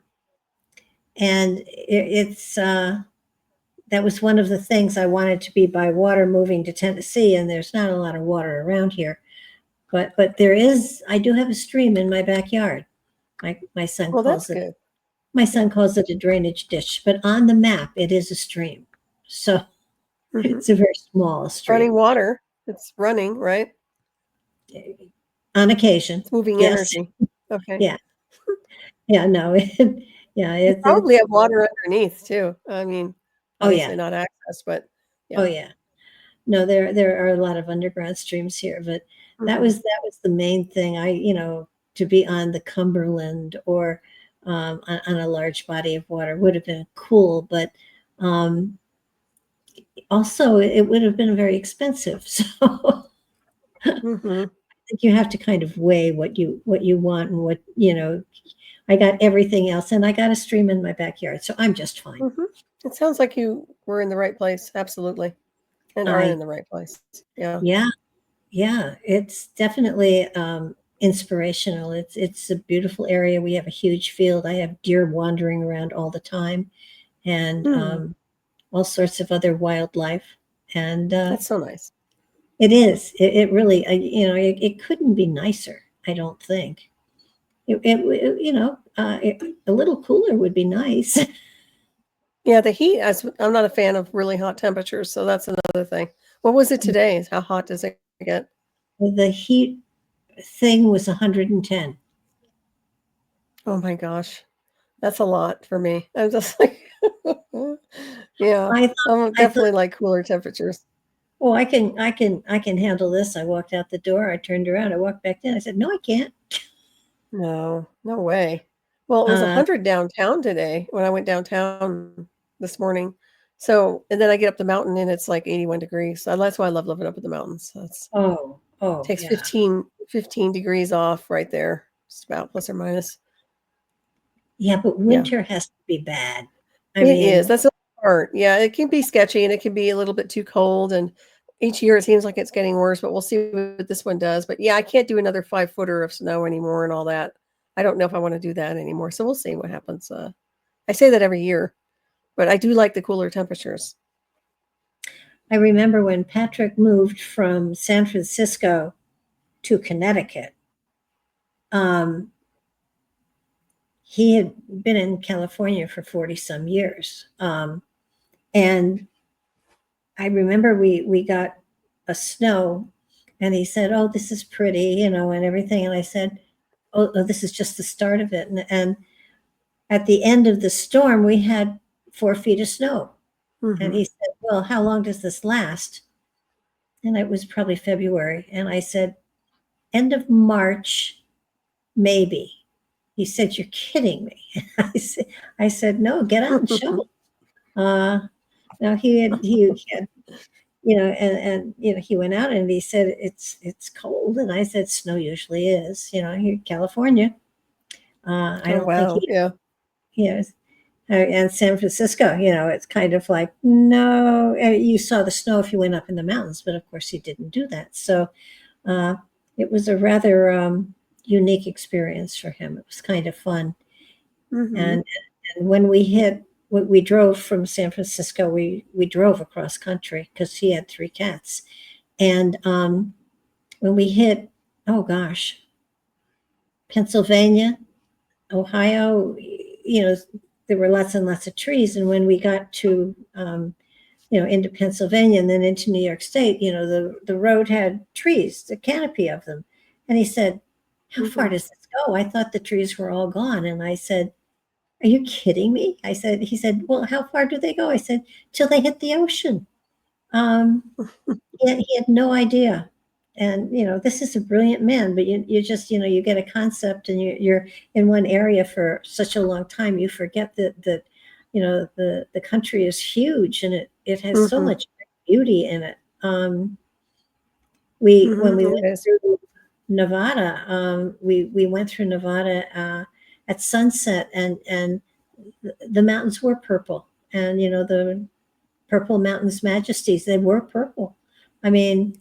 it's that was one of the things I wanted to be by water, moving to Tennessee, and there's not a lot of water around here. But there is, I do have a stream in my backyard. My son calls it. Good. My son calls it a drainage ditch, but on the map it is a stream. So it's a very small stream. Running water. It's running, right? On occasion. It's moving energy. Okay. Yeah. Yeah, no. Yeah. You probably have water underneath too. I mean, obviously not access, but yeah. Oh yeah. No, there are a lot of underground streams here, but that was the main thing. To be on the Cumberland or on a large body of water would have been cool, but also it would have been very expensive. So I think you have to kind of weigh what you want and what, I got everything else, and I got a stream in my backyard, so I'm just fine. It sounds like you were in the right place. Absolutely. And are in the right place. Yeah. Yeah. It's definitely inspirational. It's a beautiful area. We have a huge field. I have deer wandering around all the time, and all sorts of other wildlife. And that's so nice. It is. It really, it couldn't be nicer. I don't think. A little cooler would be nice. Yeah, the heat, I'm not a fan of really hot temperatures, so that's another thing. What was it today? How hot does it get? The heat thing was 110. Oh my gosh. That's a lot for me. I'm just like, yeah, I thought, I'm I thought, definitely like cooler temperatures. oh, I can handle this. I walked out the door. I turned around. I walked back in. I said, no, I can't. No, no way. Well, it was Uh, 100 downtown today when I went downtown this morning. So, and then I get up the mountain and it's like 81 degrees. So that's why I love living up in the mountains. That's oh, takes yeah. 15 degrees off right there. Just about plus or minus. Yeah, but Yeah. winter has to be bad. I It is. mean, That's the part. Yeah, it can be sketchy and it can be a little bit too cold. And each year it seems like it's getting worse, but we'll see what this one does. But yeah, I can't do another 5 footer of snow anymore and all that. I don't know if I want to do that anymore. So we'll see what happens. I say that every year, but I do like the cooler temperatures. I remember when Patrick moved from San Francisco to Connecticut. Um, he had been in California for 40 some years. And I remember we got a snow and he said, oh, this is pretty, and everything. And I said, oh, this is just the start of it. And at the end of the storm, we had 4 feet of snow. And he said, well, how long does this last? And it was probably February. And I said, end of March, maybe. He said, you're kidding me. I said, no, get out and shovel. Now he had, and he went out and he said, it's cold. And I said, snow usually is, here in California. I don't think and San Francisco, it's kind of like, no, you saw the snow if you went up in the mountains, but of course he didn't do that. So it was a rather unique experience for him. It was kind of fun. And when we drove from San Francisco, we drove across country because he had 3 cats. And when we hit, oh gosh, Pennsylvania, Ohio, there were lots and lots of trees. And when we got to, into Pennsylvania and then into New York State, the road had trees, the canopy of them. And he said, how far does this go? I thought the trees were all gone. And I said, are you kidding me? He said, well, how far do they go? I said, till they hit the ocean. He had no idea. And, this is a brilliant man, but you just, you get a concept and you're in one area for such a long time. You forget that the country is huge and it has so much beauty in it. When we went through Nevada, we went through Nevada at sunset and the mountains were purple and, the purple mountains majesties, they were purple. I mean,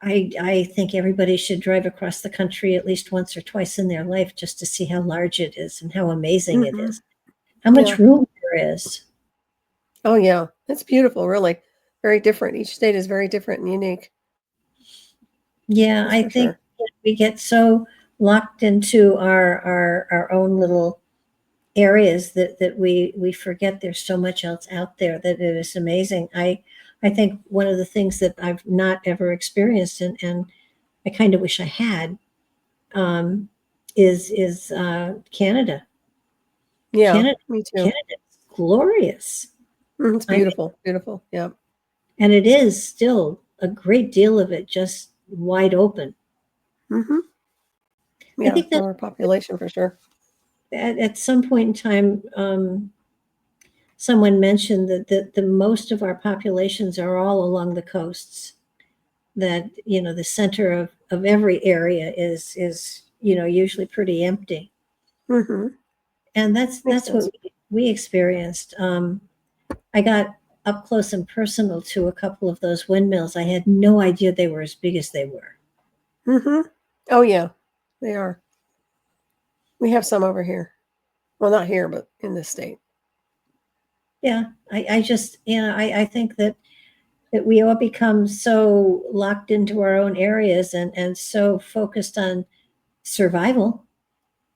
I think everybody should drive across the country at least once or twice in their life just to see how large it is and how amazing it is, how much room there is. Oh, yeah. It's beautiful, really. Very different. Each state is very different and unique. Yeah, I think we get so locked into our own little areas that we forget there's so much else out there that it is amazing. I think one of the things that I've not ever experienced and I kind of wish I had is Canada. Yeah, Canada, me too. Canada's glorious. It's beautiful, beautiful. Yeah. And it is still a great deal of it just wide open. Yeah, I think that population for sure. At some point in time, someone mentioned that the most of our populations are all along the coasts. That the center of every area is usually pretty empty. And that's what we experienced. I got up close and personal to a couple of those windmills. I had no idea they were as big as they were. Oh yeah, they are. We have some over here. Well, not here, but in this state. Yeah, I just I think that that we all become so locked into our own areas and so focused on survival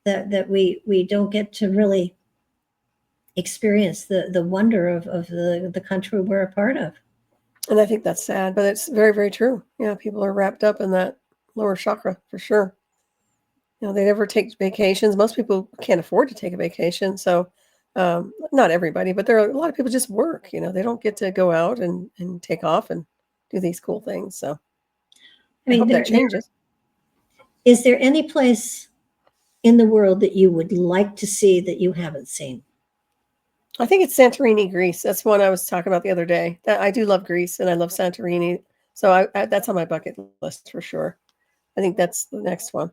that we don't get to really experience the wonder of the country we're a part of. And I think that's sad, but it's very, very true. Yeah, people are wrapped up in that lower chakra for sure. They never take vacations. Most people can't afford to take a vacation. So, not everybody, but there are a lot of people just work. They don't get to go out and take off and do these cool things. So, I I mean, hope that changes. Is there any place in the world that you would like to see that you haven't seen? I think it's Santorini, Greece. That's one I was talking about the other day. I do love Greece and I love Santorini. So that's on my bucket list for sure. I think that's the next one.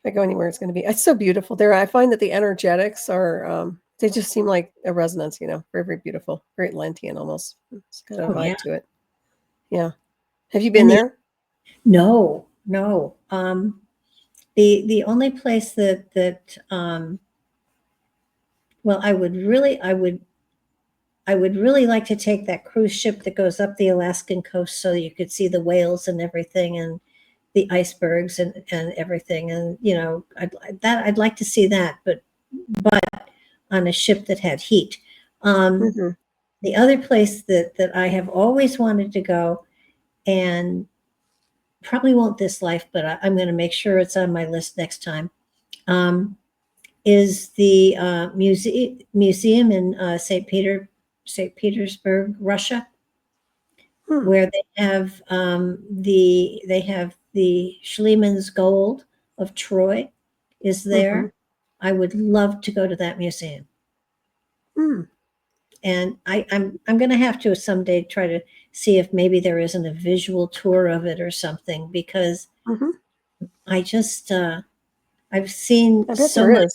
If I go anywhere, it's going to be. It's so beautiful there. I find that the energetics are. They just seem like a resonance. Very, very beautiful, very Atlantean almost. It's got a vibe to it. Yeah. Have you been there? No. The only place that well, I would really like to take that cruise ship that goes up the Alaskan coast so you could see the whales and everything and the icebergs and everything. And, I'd like to see that, but on a ship that had heat. The other place that I have always wanted to go, and probably won't this life, but I'm going to make sure it's on my list next time, is the museum in St. Petersburg, Russia, where they have the Schlieman's gold of Troy is there. I would love to go to that museum. And I'm going to have to someday try to see if maybe there isn't a visual tour of it or something, because I just I've seen so much.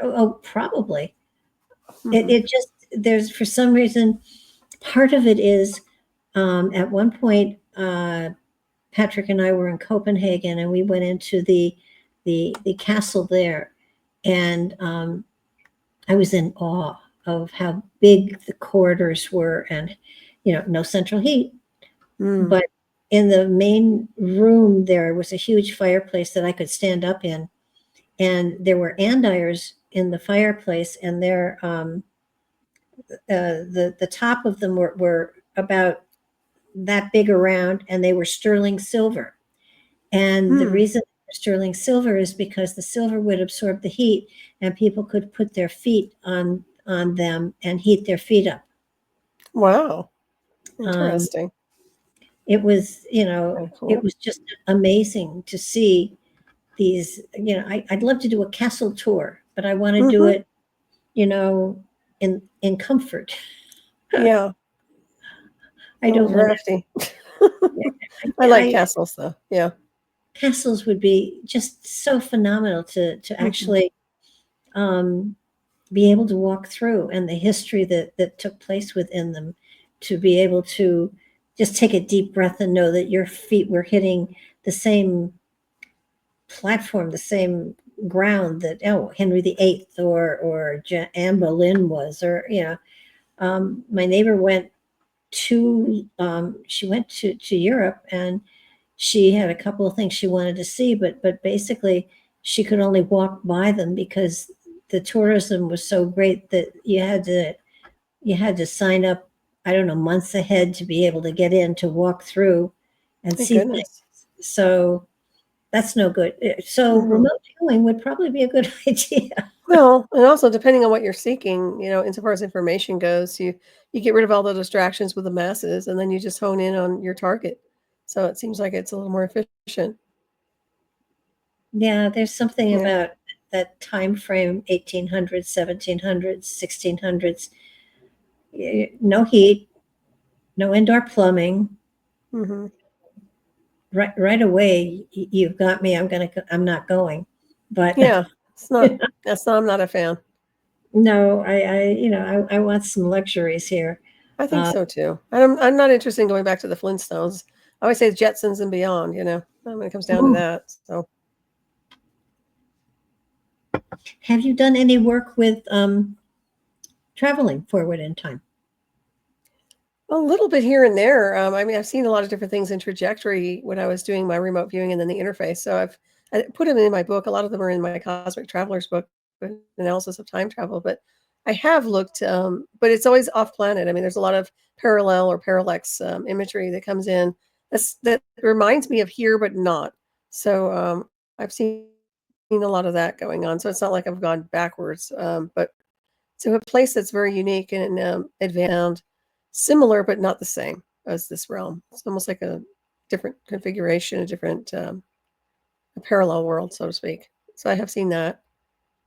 Oh, probably. It just, there's, for some reason, part of it is at one point Patrick and I were in Copenhagen and we went into the castle there, and I was in awe of how big the corridors were, and no central heat, but in the main room there was a huge fireplace that I could stand up in, and there were andirons in the fireplace, and they're the top of them were about that big around, and they were sterling silver. And the reason sterling silver is because the silver would absorb the heat, and people could put their feet on them and heat their feet up. Wow. Interesting. It was, Cool. it was just amazing to see these, I'd love to do a castle tour, but I want to do it, in comfort. Yeah. I don't want drafty. I like castles though. Yeah. Castles would be just so phenomenal to actually be able to walk through, and the history that took place within them, to be able to just take a deep breath and know that your feet were hitting the same platform, the same ground that Henry VIII or Anne Boleyn was, or my neighbor went to she went to Europe, and she had a couple of things she wanted to see, but basically she could only walk by them because the tourism was so great that you had to sign up, I don't know, months ahead to be able to get in, to walk through and see things. So that's no good. So remote viewing would probably be a good idea. Well, and also depending on what you're seeking, insofar as information goes, you get rid of all the distractions with the masses, and then you just hone in on your target. So it seems like it's a little more efficient. Yeah, there's something about that time frame, 1800s, 1700s, 1600s. No heat, no indoor plumbing. Right away, you've got me. I'm not going. But yeah, I'm not a fan. No, I want some luxuries here. I think so too. I'm not interested in going back to the Flintstones. I always say Jetsons and beyond, when it comes down to that. So, have you done any work with traveling forward in time? A little bit here and there. I mean, I've seen a lot of different things in trajectory when I was doing my remote viewing and then the interface. So I put them in my book. A lot of them are in my Cosmic Travelers book, analysis of time travel. But I have looked, but it's always off planet. I mean, there's a lot of parallel or parallax imagery that comes in that reminds me of here, but not. So I've seen a lot of that going on. So it's not like I've gone backwards, but to a place that's very unique and advanced, similar but not the same as this realm. It's almost like a different configuration, a different a parallel world, so to speak. So I have seen that,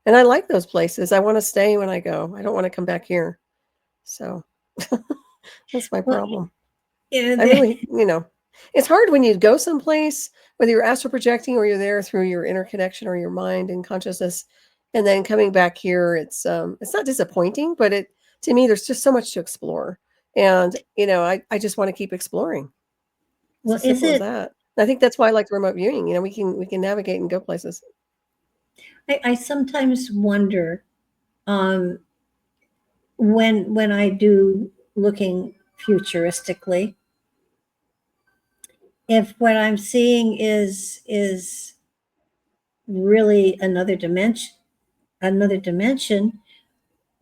and I like those places. I want to stay when I go. I don't want to come back here. So that's my Well, problem. yeah, I really, it's hard when you go someplace, whether you're astral projecting or you're there through your interconnection or your mind and consciousness, and then coming back here. It's not disappointing, but to me, there's just so much to explore, and I just want to keep exploring. It's well, as is simple as it? that. And I think that's why I like remote viewing. We can navigate and go places. I sometimes wonder um, when I do looking futuristically, if what I'm seeing is really another dimension,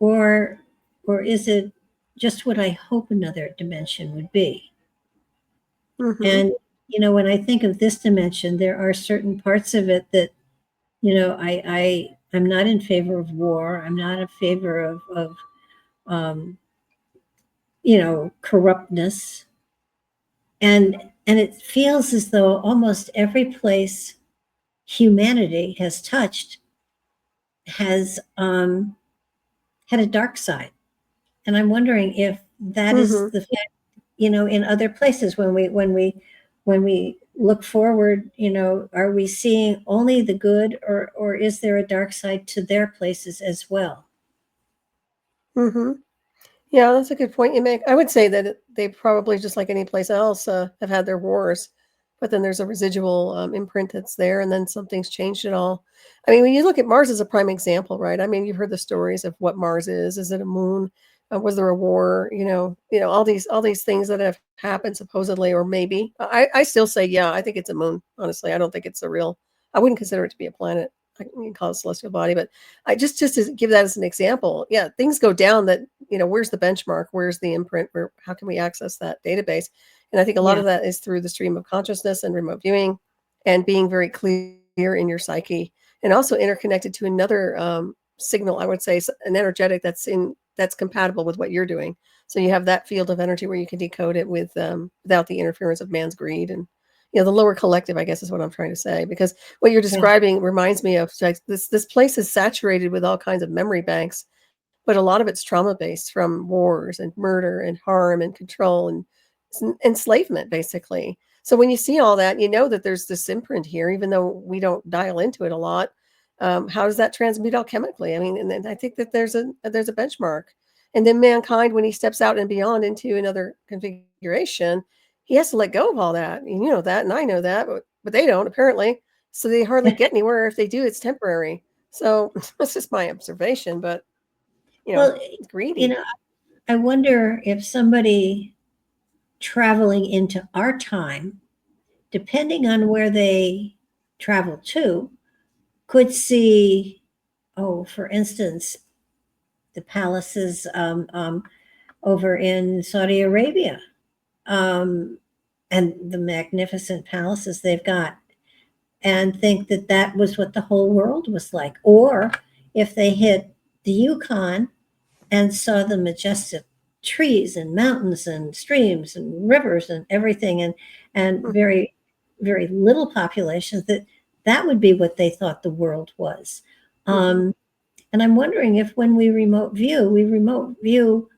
or is it just what I hope another dimension would be? Mm-hmm. And when I think of this dimension, there are certain parts of it that I'm not in favor of war. I'm not in favor of um, corruptness, and it feels as though almost every place humanity has touched has had a dark side. And I'm wondering if that is Mm-hmm. the fact, in other places when we look forward, are we seeing only the good, or is there a dark side to their places as well? Mm-hmm. Yeah, that's a good point you make. I would say that they probably, just like any place else, have had their wars, but then there's a residual imprint that's there, and then something's changed it all. I mean, when you look at Mars as a prime example, right? I mean, you've heard the stories of what Mars is. Is it a moon? Was there a war? All these things that have happened supposedly, or maybe. I still say, yeah, I think it's a moon. Honestly, I don't think it's a real. I wouldn't consider it to be a planet. I can call it a celestial body, but I just to give that as an example, yeah, things go down that, where's the benchmark? Where's the imprint? How can we access that database? And I think a lot Yeah, of that is through the stream of consciousness and remote viewing and being very clear in your psyche, and also interconnected to another signal, I would say, an energetic that's compatible with what you're doing. So you have that field of energy where you can decode it without the interference of man's greed and the lower collective, I guess, is what I'm trying to say, because what you're yeah, describing reminds me of, like, this place is saturated with all kinds of memory banks, but a lot of it's trauma based from wars and murder and harm and control and enslavement, basically. So when you see all that, you know that there's this imprint here, even though we don't dial into it a lot. How does that transmute alchemically? I mean, and then I think that there's a benchmark, and then mankind, when he steps out and beyond into another configuration, he has to let go of all that. And you know that, and I know that, but they don't, apparently. So they hardly get anywhere. If they do, it's temporary. So that's just my observation, but well, it's you greedy. know I wonder if somebody traveling into our time, depending on where they travel to, could see, oh, for instance, the palaces over in Saudi Arabia, um, and the magnificent palaces they've got, and think that that was what the whole world was like. Or if they hit the Yukon and saw the majestic trees and mountains and streams and rivers and everything, and Mhm. very, very little populations, that would be what they thought the world was. Mhm. um, and I'm wondering if when we remote view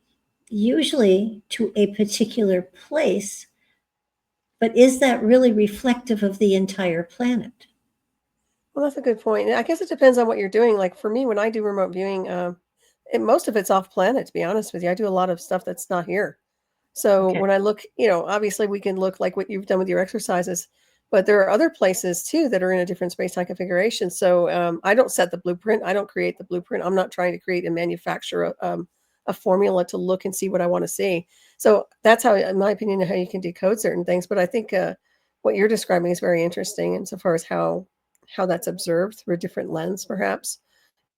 usually to a particular place, but is that really reflective of the entire planet? Well, that's a good point. I guess it depends on what you're doing. Like for me, when I do remote viewing, most of it's off planet. To be honest with you, I do a lot of stuff that's not here. So Okay. when I look, obviously we can look like what you've done with your exercises, but there are other places too that are in a different space-time configuration. So I don't set the blueprint. I don't create the blueprint. I'm not trying to create and manufacture a formula to look and see what I want to see. So that's how, in my opinion, how you can decode certain things. But I think what you're describing is very interesting insofar as how that's observed through a different lens, perhaps,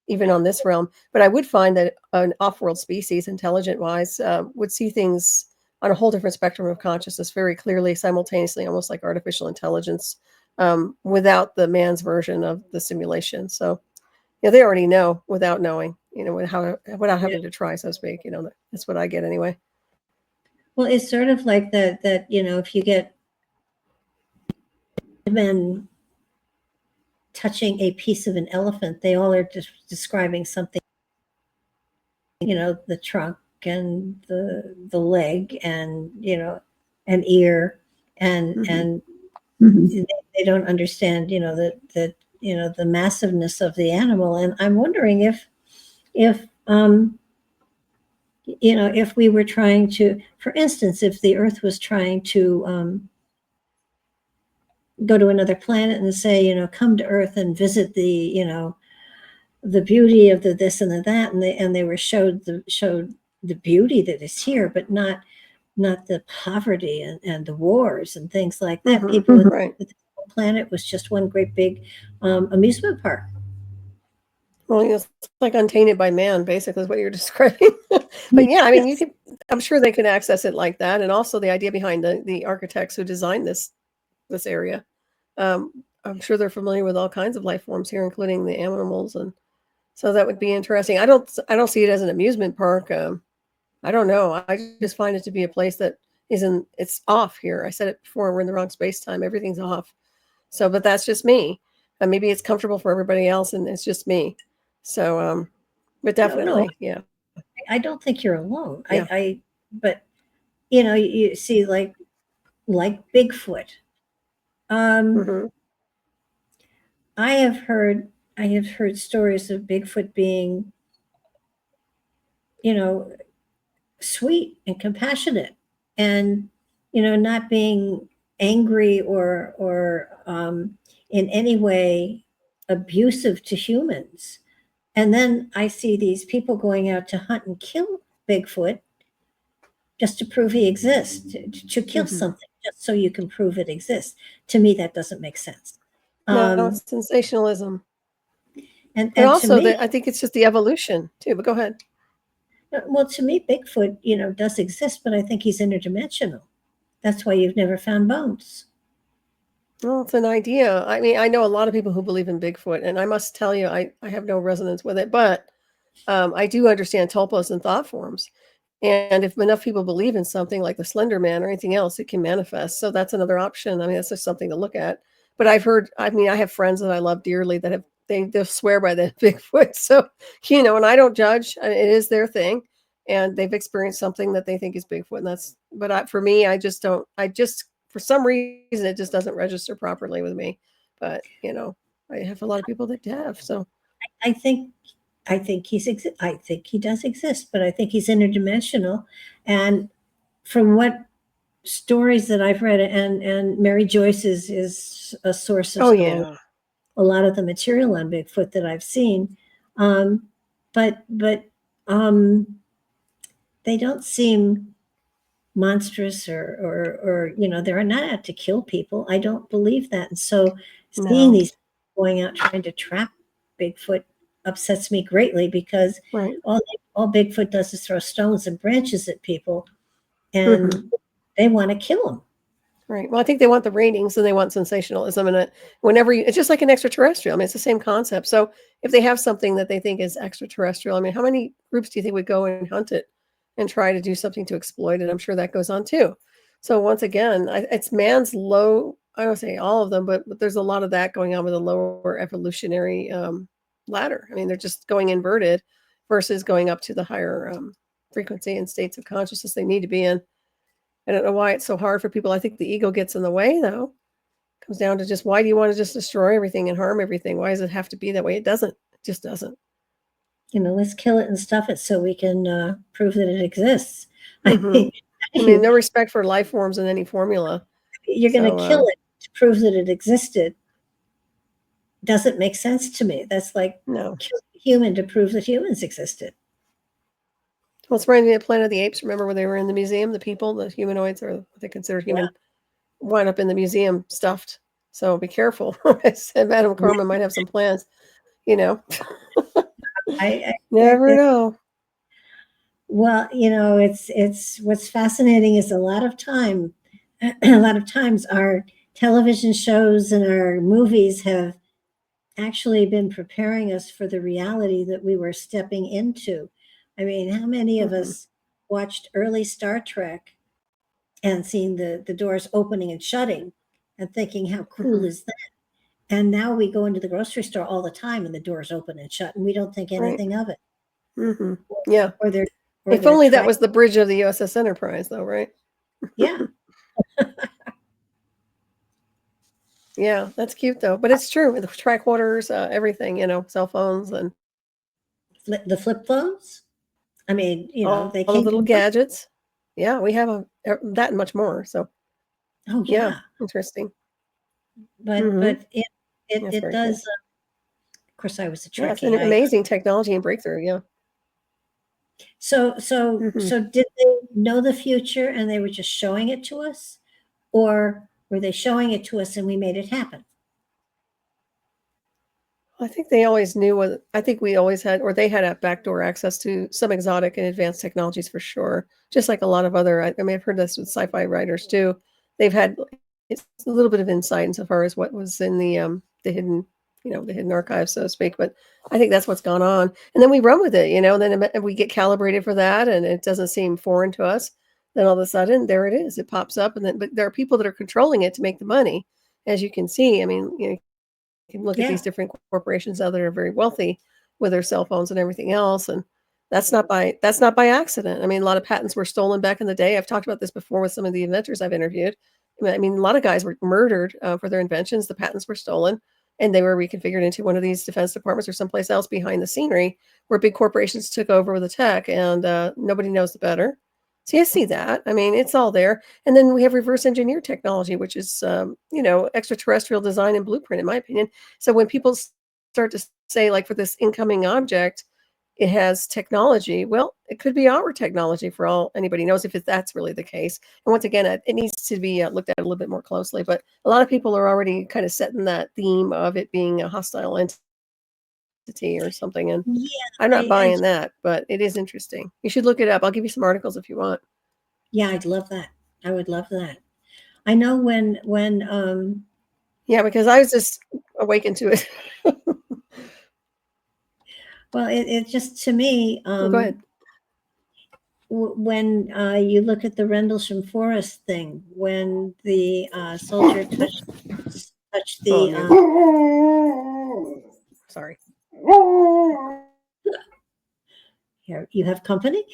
even on this realm. But I would find that an off-world species, intelligent-wise, would see things on a whole different spectrum of consciousness very clearly, simultaneously, almost like artificial intelligence, without the man's version of the simulation. So, they already know without knowing, without having to try, so to speak. That's what I get anyway. Well, it's sort of like that, if you get men touching a piece of an elephant, they all are just describing something, the trunk and the leg and, an ear and, and they don't understand, that the massiveness of the animal. And I'm wondering if we were trying to, for instance, if the Earth was trying to go to another planet and say, come to Earth and visit the beauty of the this and the that, and they were showed the beauty that is here, but not the poverty and the wars and things like that. People right. the planet was just one great big amusement park. Well, it's like untainted by man, basically, is what you're describing. But yeah, I mean, I'm sure they could access it like that. And also the idea behind the architects who designed this area. I'm sure they're familiar with all kinds of life forms here, including the animals. And so that would be interesting. I don't see it as an amusement park. I don't know. I just find it to be a place that it's off here. I said it before, we're in the wrong space time. Everything's off. So, but that's just me. Maybe it's comfortable for everybody else and it's just me. So, but definitely, No. yeah. I don't think you're alone. Yeah. But you see, like Bigfoot. I have heard stories of Bigfoot being, sweet and compassionate, and not being angry or in any way abusive to humans. And then I see these people going out to hunt and kill Bigfoot just to prove he exists, to kill something just so you can prove it exists. To me, that doesn't make sense. No, it's sensationalism. And also, to me, I think it's just the evolution too. But go ahead. Well, to me, Bigfoot, does exist, but I think he's interdimensional. That's why you've never found bones. Well, it's an idea. I mean, I know a lot of people who believe in Bigfoot, and I must tell you, I have no resonance with it, but I do understand tulpas and thought forms. And if enough people believe in something like the Slender Man or anything else, it can manifest. So that's another option. I mean, that's just something to look at. But I have friends that I love dearly that they'll swear by the Bigfoot. So, and I don't judge. It is their thing. And they've experienced something that they think is Bigfoot. And for me, for some reason, it just doesn't register properly with me. But, I have a lot of people that have. So I think he does exist, but I think he's interdimensional. And from what stories that I've read, and Mary Joyce is a source of a lot of the material on Bigfoot that I've seen. But they don't seem monstrous or they're not out to kill people. I don't believe that. And so seeing these going out trying to trap Bigfoot upsets me greatly, because all Bigfoot does is throw stones and branches at people, and they want to kill them. Right. Well, I think they want the ratings and they want sensationalism. And it's just like an extraterrestrial. I mean, it's the same concept. So if they have something that they think is extraterrestrial, I mean, how many groups do you think would go and hunt it and try to do something to exploit it? I'm sure that goes on too. So once again, it's man's low, I don't say all of them, but there's a lot of that going on with a lower evolutionary ladder. I mean, they're just going inverted versus going up to the higher frequency and states of consciousness they need to be in. I don't know why it's so hard for people. I think the ego gets in the way, though. It comes down to just, why do you want to just destroy everything and harm everything? Why does it have to be that way? It doesn't. It just doesn't. Let's kill it and stuff it so we can prove that it exists. I mean, no respect for life forms in any formula. You're going to kill it to prove that it existed. Doesn't make sense to me. That's like kill a human to prove that humans existed. Well, it's reminding me of Planet of the Apes. Remember when they were in the museum, the people, the humanoids, or what they consider human, wind up in the museum stuffed. So be careful. I said Madam Corman might have some plans, you know. I Never know. Well, it's what's fascinating is a lot of times our television shows and our movies have actually been preparing us for the reality that we were stepping into. I mean, how many of us watched early Star Trek and seen the doors opening and shutting and thinking, how cool is that? And now we go into the grocery store all the time and the doors open and shut and we don't think anything of it. Yeah. Or they're If only that was the bridge of the USS Enterprise, though, right? Yeah. Yeah, that's cute, though. But it's true. The tricorders, everything, cell phones and the flip phones. I mean, all they the came little gadgets. Yeah, we have that and much more. So, oh yeah, interesting. But it does. Cool. Of course, I was a Trekkie. Yeah, it's an amazing technology and breakthrough. Yeah. So did they know the future and they were just showing it to us, or were they showing it to us and we made it happen? I think they always knew I think we always had, or they had a backdoor access to some exotic and advanced technologies for sure. Just like a lot of other, I mean, I've heard this with sci-fi writers too. They've had it's a little bit of insight insofar as what was in the hidden, the hidden archives, so to speak. But I think that's what's gone on. And then we run with it, and then we get calibrated for that and it doesn't seem foreign to us. Then all of a sudden there it is. It pops up but there are people that are controlling it to make the money. As you can see, I mean, you can look at these different corporations out there that are very wealthy with their cell phones and everything else. And that's not by accident. I mean, a lot of patents were stolen back in the day. I've talked about this before with some of the inventors I've interviewed. I mean, a lot of guys were murdered for their inventions. The patents were stolen and they were reconfigured into one of these defense departments or someplace else behind the scenery where big corporations took over with the tech and nobody knows the better. So you see that. I mean, it's all there. And then we have reverse engineer technology, which is, extraterrestrial design and blueprint, in my opinion. So when people start to say, like, for this incoming object, it has technology, well, it could be our technology for all anybody knows if that's really the case. And once again, it needs to be looked at a little bit more closely. But a lot of people are already kind of setting that theme of it being a hostile entity or something. And I'm not buying that, but it is interesting. You should look it up. I'll give you some articles if you want. Yeah, I'd love that. I would love that. I know when yeah, because I was just awakened to it. Well, it just, to me, go ahead. When you look at the Rendlesham Forest thing, when the soldier touched the sorry. Here, you have company.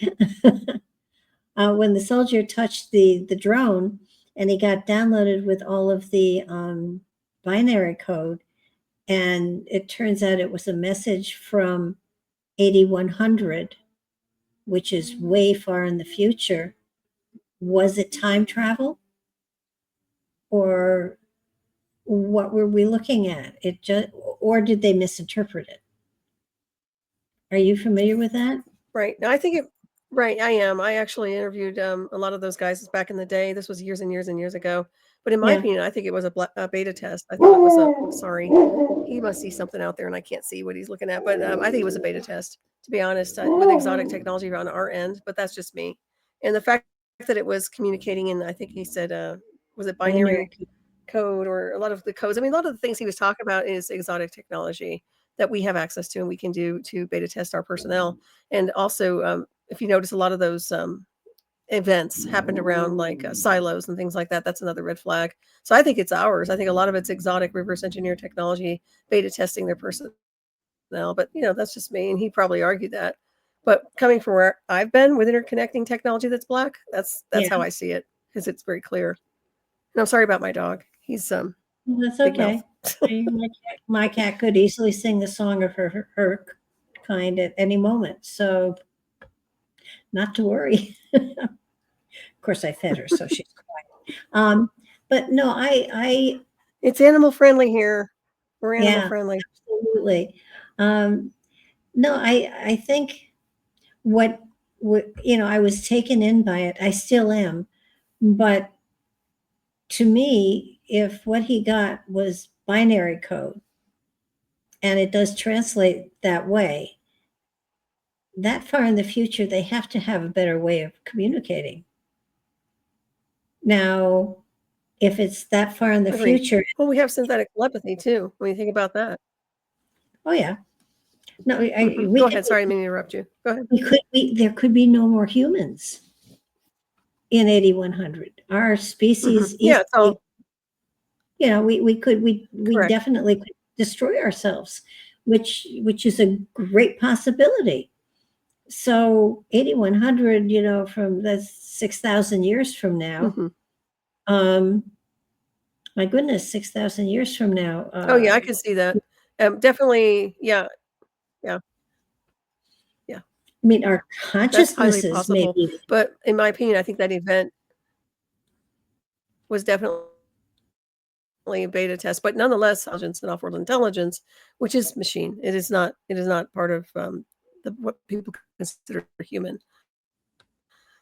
When the soldier touched the drone and he got downloaded with all of the binary code, and it turns out it was a message from 8100, which is way far in the future. Was it time travel? Or what were we looking at? Or did they misinterpret it? Are you familiar with that? Right. No, I think right. I am. I actually interviewed a lot of those guys back in the day. This was years and years and years ago. But in my opinion, I think it was a beta test. I thought it was sorry. He must see something out there and I can't see what he's looking at. But I think it was a beta test, to be honest, with exotic technology on our end. But that's just me. And the fact that it was communicating in, I think he said, was it binary code or a lot of the codes? I mean, a lot of the things he was talking about is exotic technology that we have access to and we can do to beta test our personnel. And also, if you notice, a lot of those events happened around like silos and things like that. That's another red flag. So I think it's ours. I think a lot of it's exotic reverse engineer technology, beta testing their personnel. But, that's just me. And he probably argued that. But coming from where I've been with interconnecting technology that's black, that's how I see it, because it's very clear. And I'm sorry about my dog. He's that's okay. My cat could easily sing the song of her kind at any moment, so not to worry. Of course, I fed her, so she's quiet. But no, I it's animal friendly here. We're animal friendly. Absolutely. No, I think what I was taken in by it. I still am. But to me, if what he got was binary code, and it does translate that way, that far in the future, they have to have a better way of communicating. Now, if it's that far in the Agreed. future, Well, we have synthetic telepathy too, when you think about that. oh yeah, no, Go ahead. Sorry, I didn't mean to interrupt you. Go ahead. there could be no more humans in 8100. Our species, Yeah, it's all we correct. definitely could destroy ourselves, which is a great possibility. So 8100, from that's 6,000 years from now. My goodness, 6,000 years from now. Oh yeah, I can see that. Definitely, yeah. I mean, our That's highly consciousnesses may possible. be. But in my opinion, I think that event was definitely a beta test, but nonetheless, intelligence and off-world intelligence, which is machine. It is not part of what people consider human.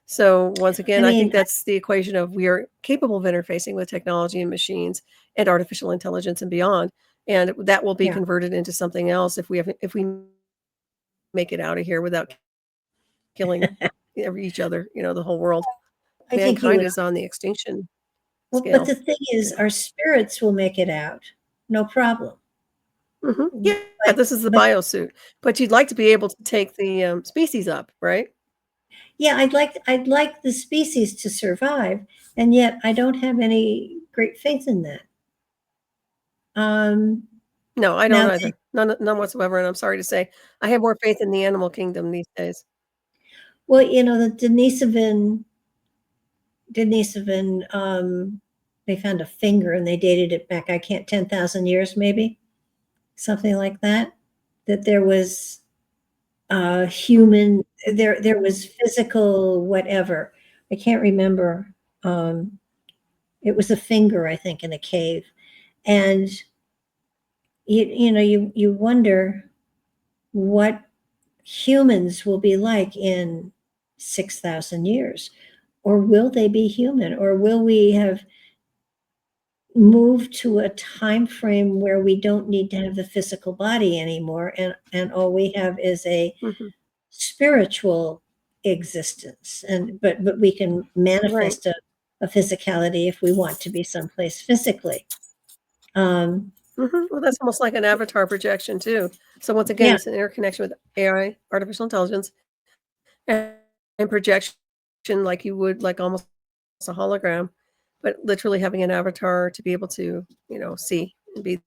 So once again, I think that's the equation of we are capable of interfacing with technology and machines and artificial intelligence and beyond, and that will be converted into something else if we make it out of here without killing each other, the whole world. Mankind is on the extinction scale. But the thing is, our spirits will make it out, no problem. Yeah, this is the biosuit, but you'd like to be able to take the species up, right? Yeah, I'd like the species to survive, and yet I don't have any great faith in that. No, I don't either. None whatsoever. And I'm sorry to say, I have more faith in the animal kingdom these days. Well, the Denisovan, they found a finger and they dated it back, 10,000 years, maybe something like that. That there was human, there was physical whatever. I can't remember. It was a finger, I think, in a cave, and you wonder what humans will be like in 6,000 years, or will they be human, or will we have moved to a time frame where we don't need to have the physical body anymore, and all we have is a spiritual existence, but we can manifest a physicality if we want to be someplace physically. Well, that's almost like an avatar projection too. So once again, it's an interconnection with AI, artificial intelligence, and projection, like you would like almost a hologram, but literally having an avatar to be able to, see and be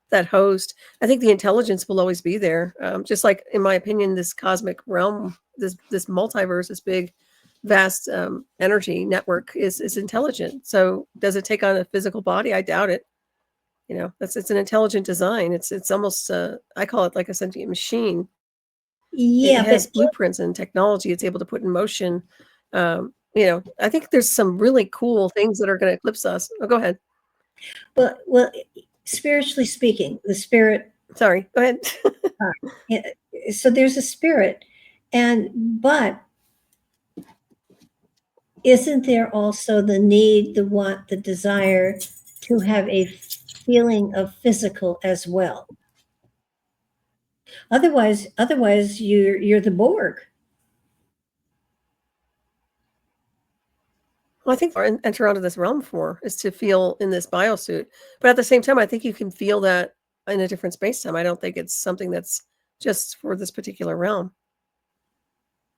that host. I think the intelligence will always be there. Just like, in my opinion, this cosmic realm, this multiverse, this big, vast energy network is intelligent. So does it take on a physical body? I doubt it. It's an intelligent design. It's almost I call it like a sentient machine. Yeah, it has blueprints and technology it's able to put in motion. I think there's some really cool things that are going to eclipse us. Oh, go ahead. Well, spiritually speaking, the spirit. Sorry, go ahead. So there's a spirit, but isn't there also the need, the want, the desire to have a feeling of physical as well? Otherwise, you're the Borg. Well, I think enter onto this realm for is to feel in this biosuit, but at the same time, I think you can feel that in a different space time. I don't think it's something that's just for this particular realm.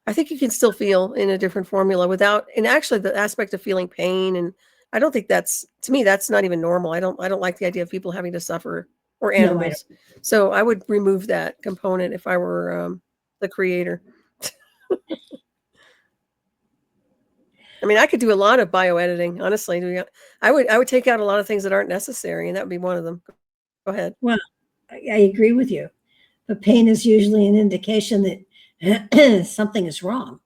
I think you can still feel in a different formula without, and actually the aspect of feeling pain, and I don't think that's, to me, that's not even normal. I don't like the idea of people having to suffer, or animals. No, so I would remove that component if I were the creator. I mean, I could do a lot of bioediting, honestly. I would take out a lot of things that aren't necessary, and that would be one of them. Go ahead. Well, I agree with you. But pain is usually an indication that something is wrong.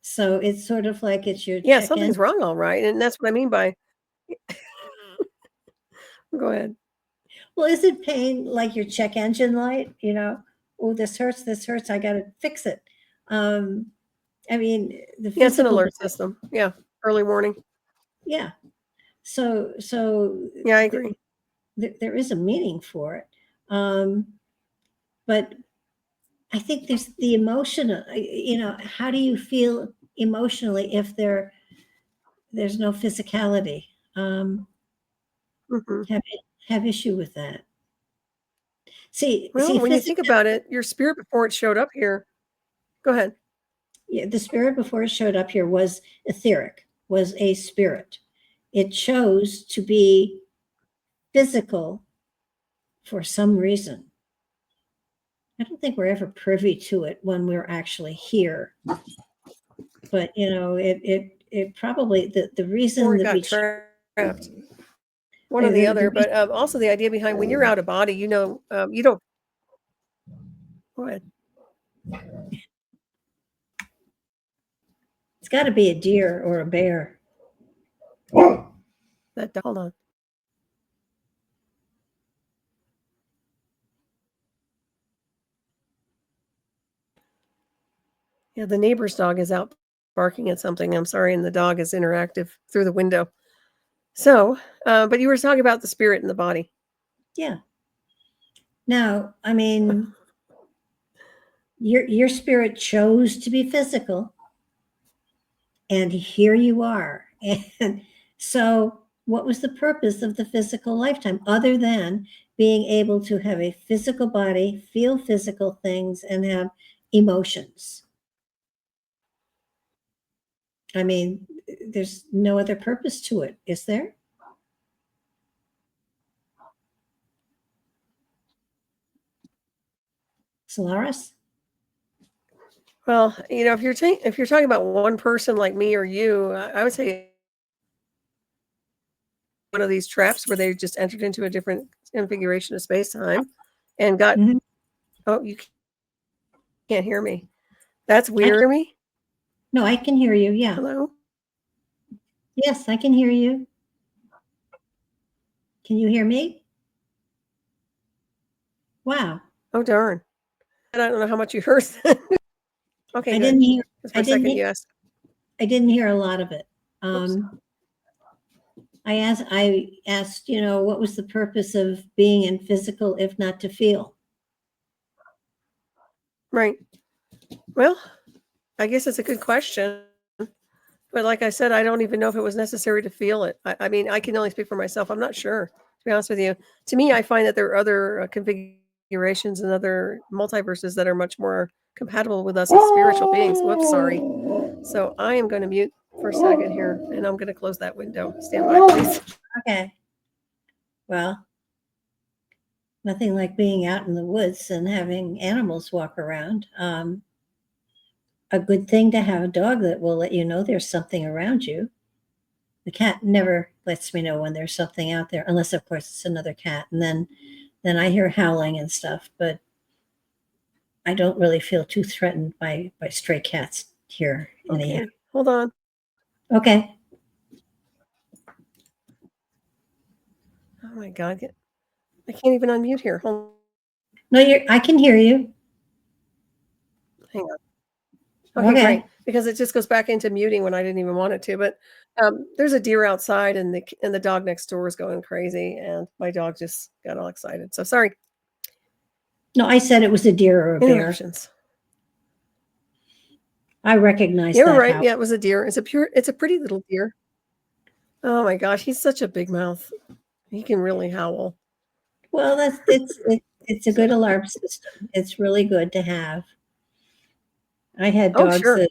So it's sort of like it's your something's wrong, all right, and that's what I mean by. Go ahead. Well, isn't pain like your check engine light? Oh, this hurts, I got to fix it. I mean, the Yeah, it's an physical, alert system. Yeah, early warning. yeah. So Yeah, I agree. there is a meaning for it. But I think there's the emotional, how do you feel emotionally if there's no physicality? Mhm. Have issue with that. Well, when you think Physical, about it, your spirit before it showed up here. Go ahead. yeah, the spirit before it showed up here was etheric, was a spirit. It chose to be physical for some reason. I don't think we're ever privy to it when we're actually here. But it probably the Or reason it that we got trapped. One or the other. But also the idea behind when you're out of body, you don't. Go ahead. it's got to be a deer or a bear. Hold on. Yeah, the neighbor's dog is out barking at something. I'm sorry, and the dog is interactive through the window. So, but you were talking about the spirit and the body. Yeah. Now, I mean, your spirit chose to be physical, and here you are. And so, what was the purpose of the physical lifetime other than being able to have a physical body, feel physical things, and have emotions? I mean, there's no other purpose to it, is there? Solaris? Well, if you're talking about one person like me or you, I would say one of these traps where they just entered into a different configuration of space time and got. Mhm. Oh, you can't hear me. That's weird. Me? No, I can hear you. Yeah. Hello. Yes, I can hear you. Can you hear me? Wow. Oh darn! I don't know how much you heard. Okay, I good. didn't hear. Just for I a didn't. second, you asked. I didn't hear a lot of it. Oops. I asked, what was the purpose of being in physical if not to feel? Right. Well, I guess it's a good question. But like I said, I don't even know if it was necessary to feel it. I mean, I can only speak for myself. I'm not sure, to be honest with you. To me, I find that there are other configurations and other multiverses that are much more compatible with us as spiritual beings. Whoops, sorry. So I am going to mute for a second here, and I'm going to close that window. Stand by, please. Okay. Well, nothing like being out in the woods and having animals walk around. A good thing to have a dog that will let you know there's something around you. The cat never lets me know when there's something out there, unless of course it's another cat. And then I hear howling and stuff, but I don't really feel too threatened by stray cats here. Okay, hold on. Okay. Oh my God, I can't even unmute here. Hold on. No, I can hear you. Hang on. Okay, great. Because it just goes back into muting when I didn't even want it to. But there's a deer outside, and the dog next door is going crazy, and my dog just got all excited. So sorry. No, I said it was a deer or a bear. I recognize that. You're right. Yeah, it was a deer. It's a pretty little deer. Oh my gosh, he's such a big mouth. He can really howl. Well, it's a good alarm system. It's really good to have. I had dogs that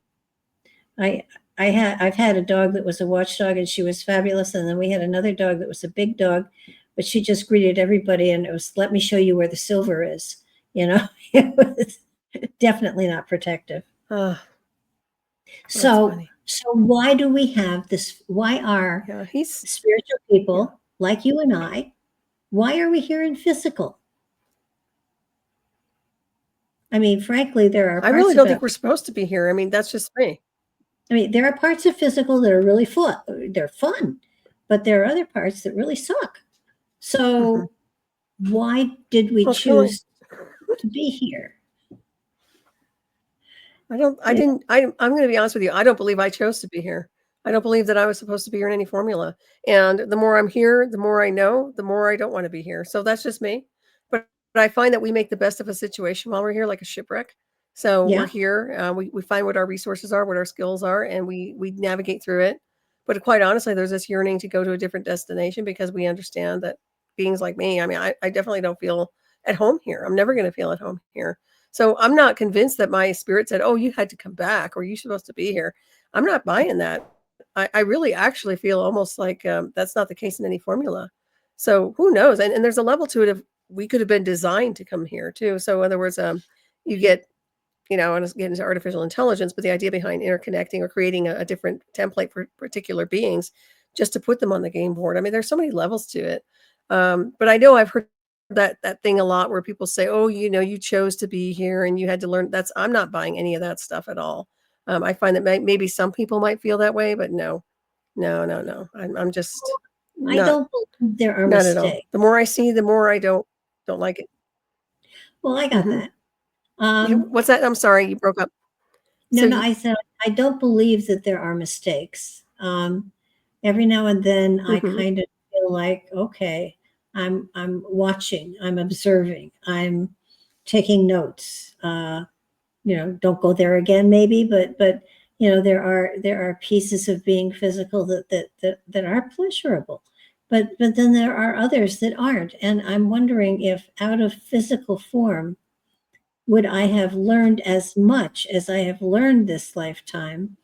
I've had a dog that was a watchdog, and she was fabulous. And then we had another dog that was a big dog, but she just greeted everybody, and it was, let me show you where the silver is. It was definitely not protective. So why do we have this? Why are spiritual people like you and I, why are we here in physical? I mean, frankly, there are. I really don't think we're supposed to be here. I mean, that's just me. I mean, there are parts of physical that are really fun. They're fun, but there are other parts that really suck. So why did we choose to be here? I don't, I Yeah. didn't, I'm going to be honest with you. I don't believe I chose to be here. I don't believe that I was supposed to be here in any formula. And the more I'm here, the more I know, the more I don't want to be here. So that's just me. But I find that we make the best of a situation while we're here, like a shipwreck. So we're Yeah. here, we find what our resources are, what our skills are, and we navigate through it. But quite honestly, there's this yearning to go to a different destination because we understand that beings like me, I mean, I definitely don't feel at home here. I'm never going to feel at home here. So I'm not convinced that my spirit said, "Oh, you had to come back," or "You're supposed to be here." I'm not buying that. I really actually feel almost like that's not the case in any formula. So who knows? And there's a level to it of we could have been designed to come here too. So in other words, you get, and get into artificial intelligence, but the idea behind interconnecting or creating a different template for particular beings just to put them on the game board. I mean, there's so many levels to it. But I know I've heard that thing a lot where people say, "Oh, you chose to be here and you had to learn." I'm not buying any of that stuff at all. I find that maybe some people might feel that way, but no, no, no, no. I'm just I not don't believe there are not at all. mistakes. The more I see, the more I don't like it. Well, I got Hmm. that. Um, What's that? I'm sorry, you broke up. no, So no, you, I said I don't believe that there are mistakes. Every now and then I mhm, kind of feel like, okay, I'm watching, I'm observing, I'm taking notes. Don't go there again, maybe, but there are pieces of being physical that are pleasurable, but then there are others that aren't, and I'm wondering if out of physical form would I have learned as much as I have learned this lifetime,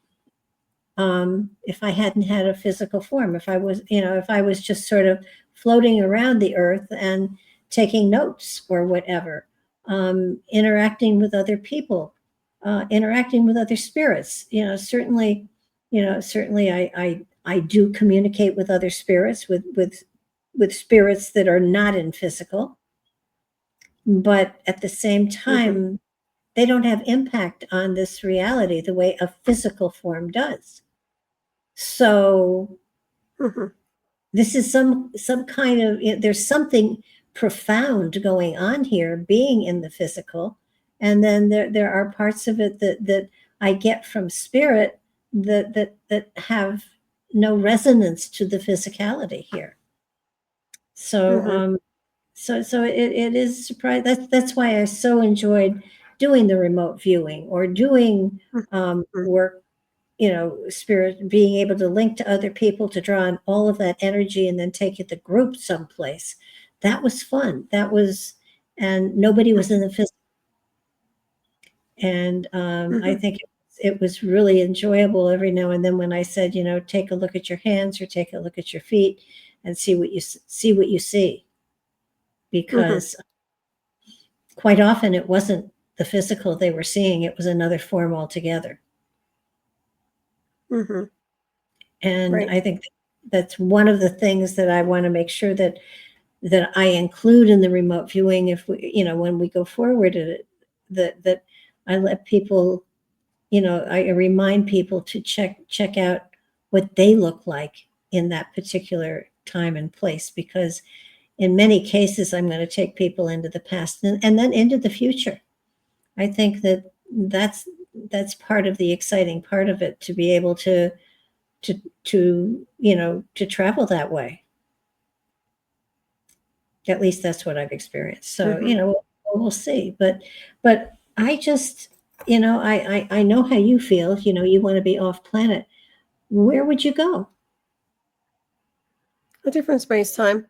if I hadn't had a physical form, if I was just sort of floating around the earth and taking notes or whatever, interacting with other people, interacting with other spirits. Certainly I do communicate with other spirits, with spirits that are not in physical, but at the same mhm, time, they don't have impact on this reality the way a physical form does. So mhm, this is some kind of, there's something profound going on here, being in the physical, and then there are parts of it that I get from spirit that have no resonance to the physicality here. So mhm, it is surprising. That's why I so enjoyed doing the remote viewing or doing mhm, work, spirit, being able to link to other people to draw on all of that energy and then take it the group someplace. That was fun. And nobody was in the physical. And I mhm, think it was really enjoyable every now and then when I said, take a look at your hands or take a look at your feet and see, mhm, because quite often it wasn't the physical they were seeing, it was another form altogether. mhm. And Right. I think that's one of the things that I want to make sure that I include in the remote viewing, if we, when we go forward at it, that I let people, I remind people to check out what they look like in that particular time and place, because in many cases I'm going to take people into the past and then into the future. I think that's part of the exciting part of it, to be able to travel that way. At least that's what I've experienced. So, Mhm. we'll see. But I just, I know how you feel. You want to be off planet. Where would you go? A different space time.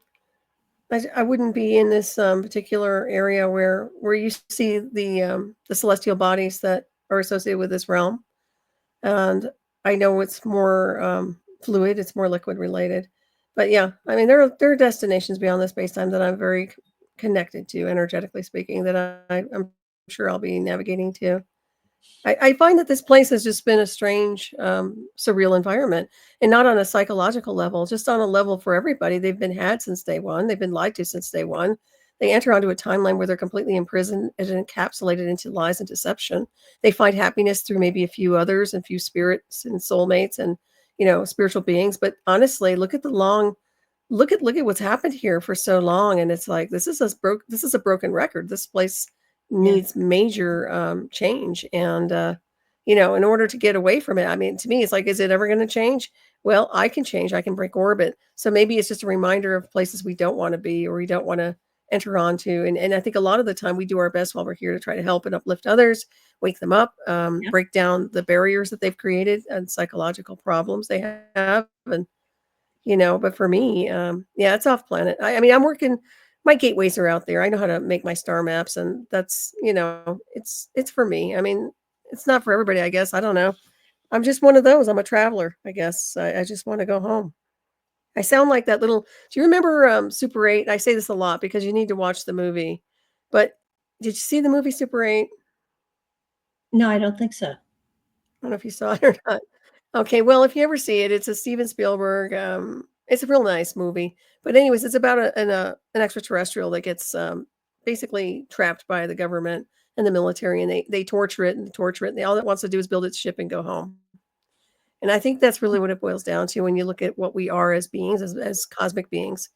I wouldn't be in this particular area where you see the celestial bodies that are associated with this realm, and I know it's more fluid, it's more liquid related. But yeah, I mean there are destinations beyond the space time that I'm very connected to, energetically speaking, that I'm sure I'll be navigating to. I find that this place has just been a strange, surreal environment, and not on a psychological level, just on a level for everybody. They've been had since day one. They've been lied to since day one. They enter onto a timeline where they're completely imprisoned and encapsulated into lies and deception. They find happiness through maybe a few others and few spirits and soulmates and spiritual beings. But honestly, look at what's happened here for so long, and it's like this is a broken record. This place Yeah. needs major change, and in order to get away from it. I mean, to me, it's like, is it ever going to change? Well, I can change. I can break orbit. So maybe it's just a reminder of places we don't want to be or we don't want to enter onto. And I think a lot of the time we do our best while we're here to try to help and uplift others, wake them up, Yeah. break down the barriers that they've created and psychological problems they have. And, but for me, yeah, it's off planet. I mean, I'm working, my gateways are out there. I know how to make my star maps, and that's, it's for me. I mean, it's not for everybody, I guess. I don't know. I'm just one of those. I'm a traveler, I guess. I just want to go home. I sound like that little. Do you remember Super 8? I say this a lot because you need to watch the movie. But did you see the movie Super 8? No, I don't think so. I don't know if you saw it or not. Okay, well, if you ever see it, it's a Steven Spielberg. It's a real nice movie. But anyways, it's about an extraterrestrial that gets basically trapped by the government and the military, and they torture it and torture it. And all it wants to do is build its ship and go home. And I think that's really what it boils down to when you look at what we are as beings, as cosmic beings.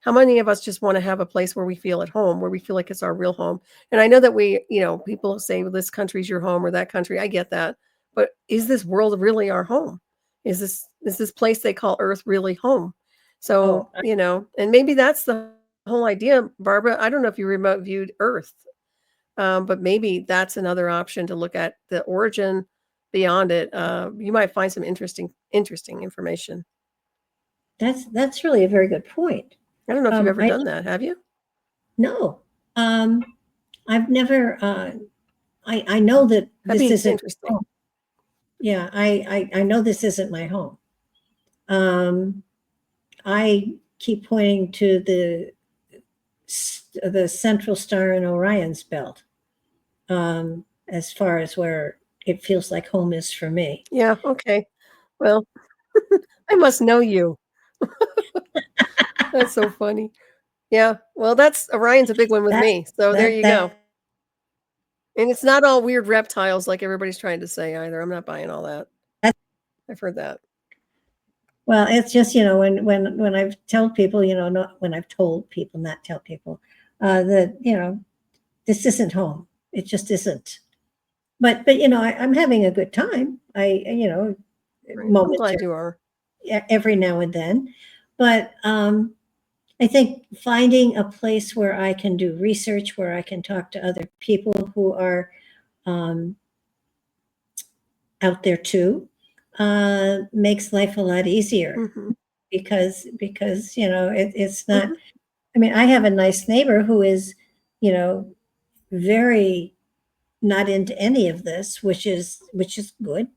How many of us just want to have a place where we feel at home, where we feel like it's our real home? And I know that people say, well, this country's your home or that country. I get that. But is this world really our home? Is this place they call Earth really home? So, and maybe that's the whole idea, Barbara. I don't know if you remote viewed Earth, but maybe that's another option to look at the origin beyond it. You might find some interesting information. That's really a very good point. I don't know if you've ever done that. Have you? No. I've never. I know that That'd this be isn't interesting. home. Yeah, I know this isn't my home. I keep pointing to the central star in Orion's belt, as far as where it feels like home is for me. Yeah. Okay. Well, I must know you. That's so funny. Yeah. Well, Orion's a big one with me. So there you go. And it's not all weird reptiles like everybody's trying to say either. I'm not buying all that. I've heard that. Well, it's just, when I've told people, not when I've told people, not tell people, that, this isn't home. It just isn't. But I'm having a good time. Right. I'm glad you are. Every now and then. But I think finding a place where I can do research, where I can talk to other people who are out there too, makes life a lot easier. Mm-hmm. because it's not. I mean, I have a nice neighbor who is, very not into any of this, which is good.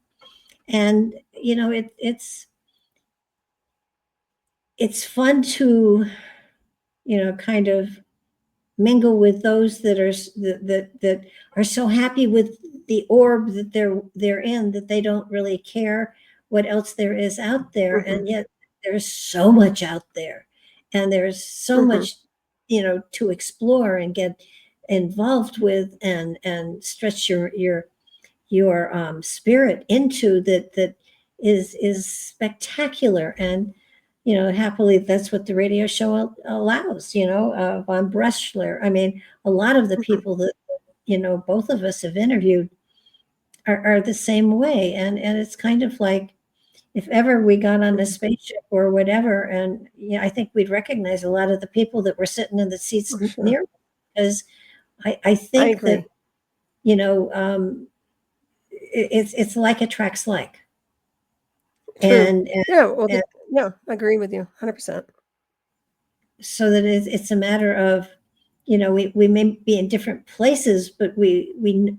And it's fun to kind of mingle with those that are so happy with the orb that they're in, that they don't really care what else there is out there. Mm-hmm. And yet there's so much out there, and there's so much to explore and get involved with and stretch your spirit into, that is spectacular. And happily, that's what the radio show allows. Von Breschler. I mean, a lot of the people that both of us have interviewed are the same way, and it's kind of like, if ever we got on a spaceship or whatever, and I think we'd recognize a lot of the people that were sitting in the seats near, because I think that it's like attracts like. True. And yeah, I agree with you 100%. So that it's a matter of, we may be in different places, but we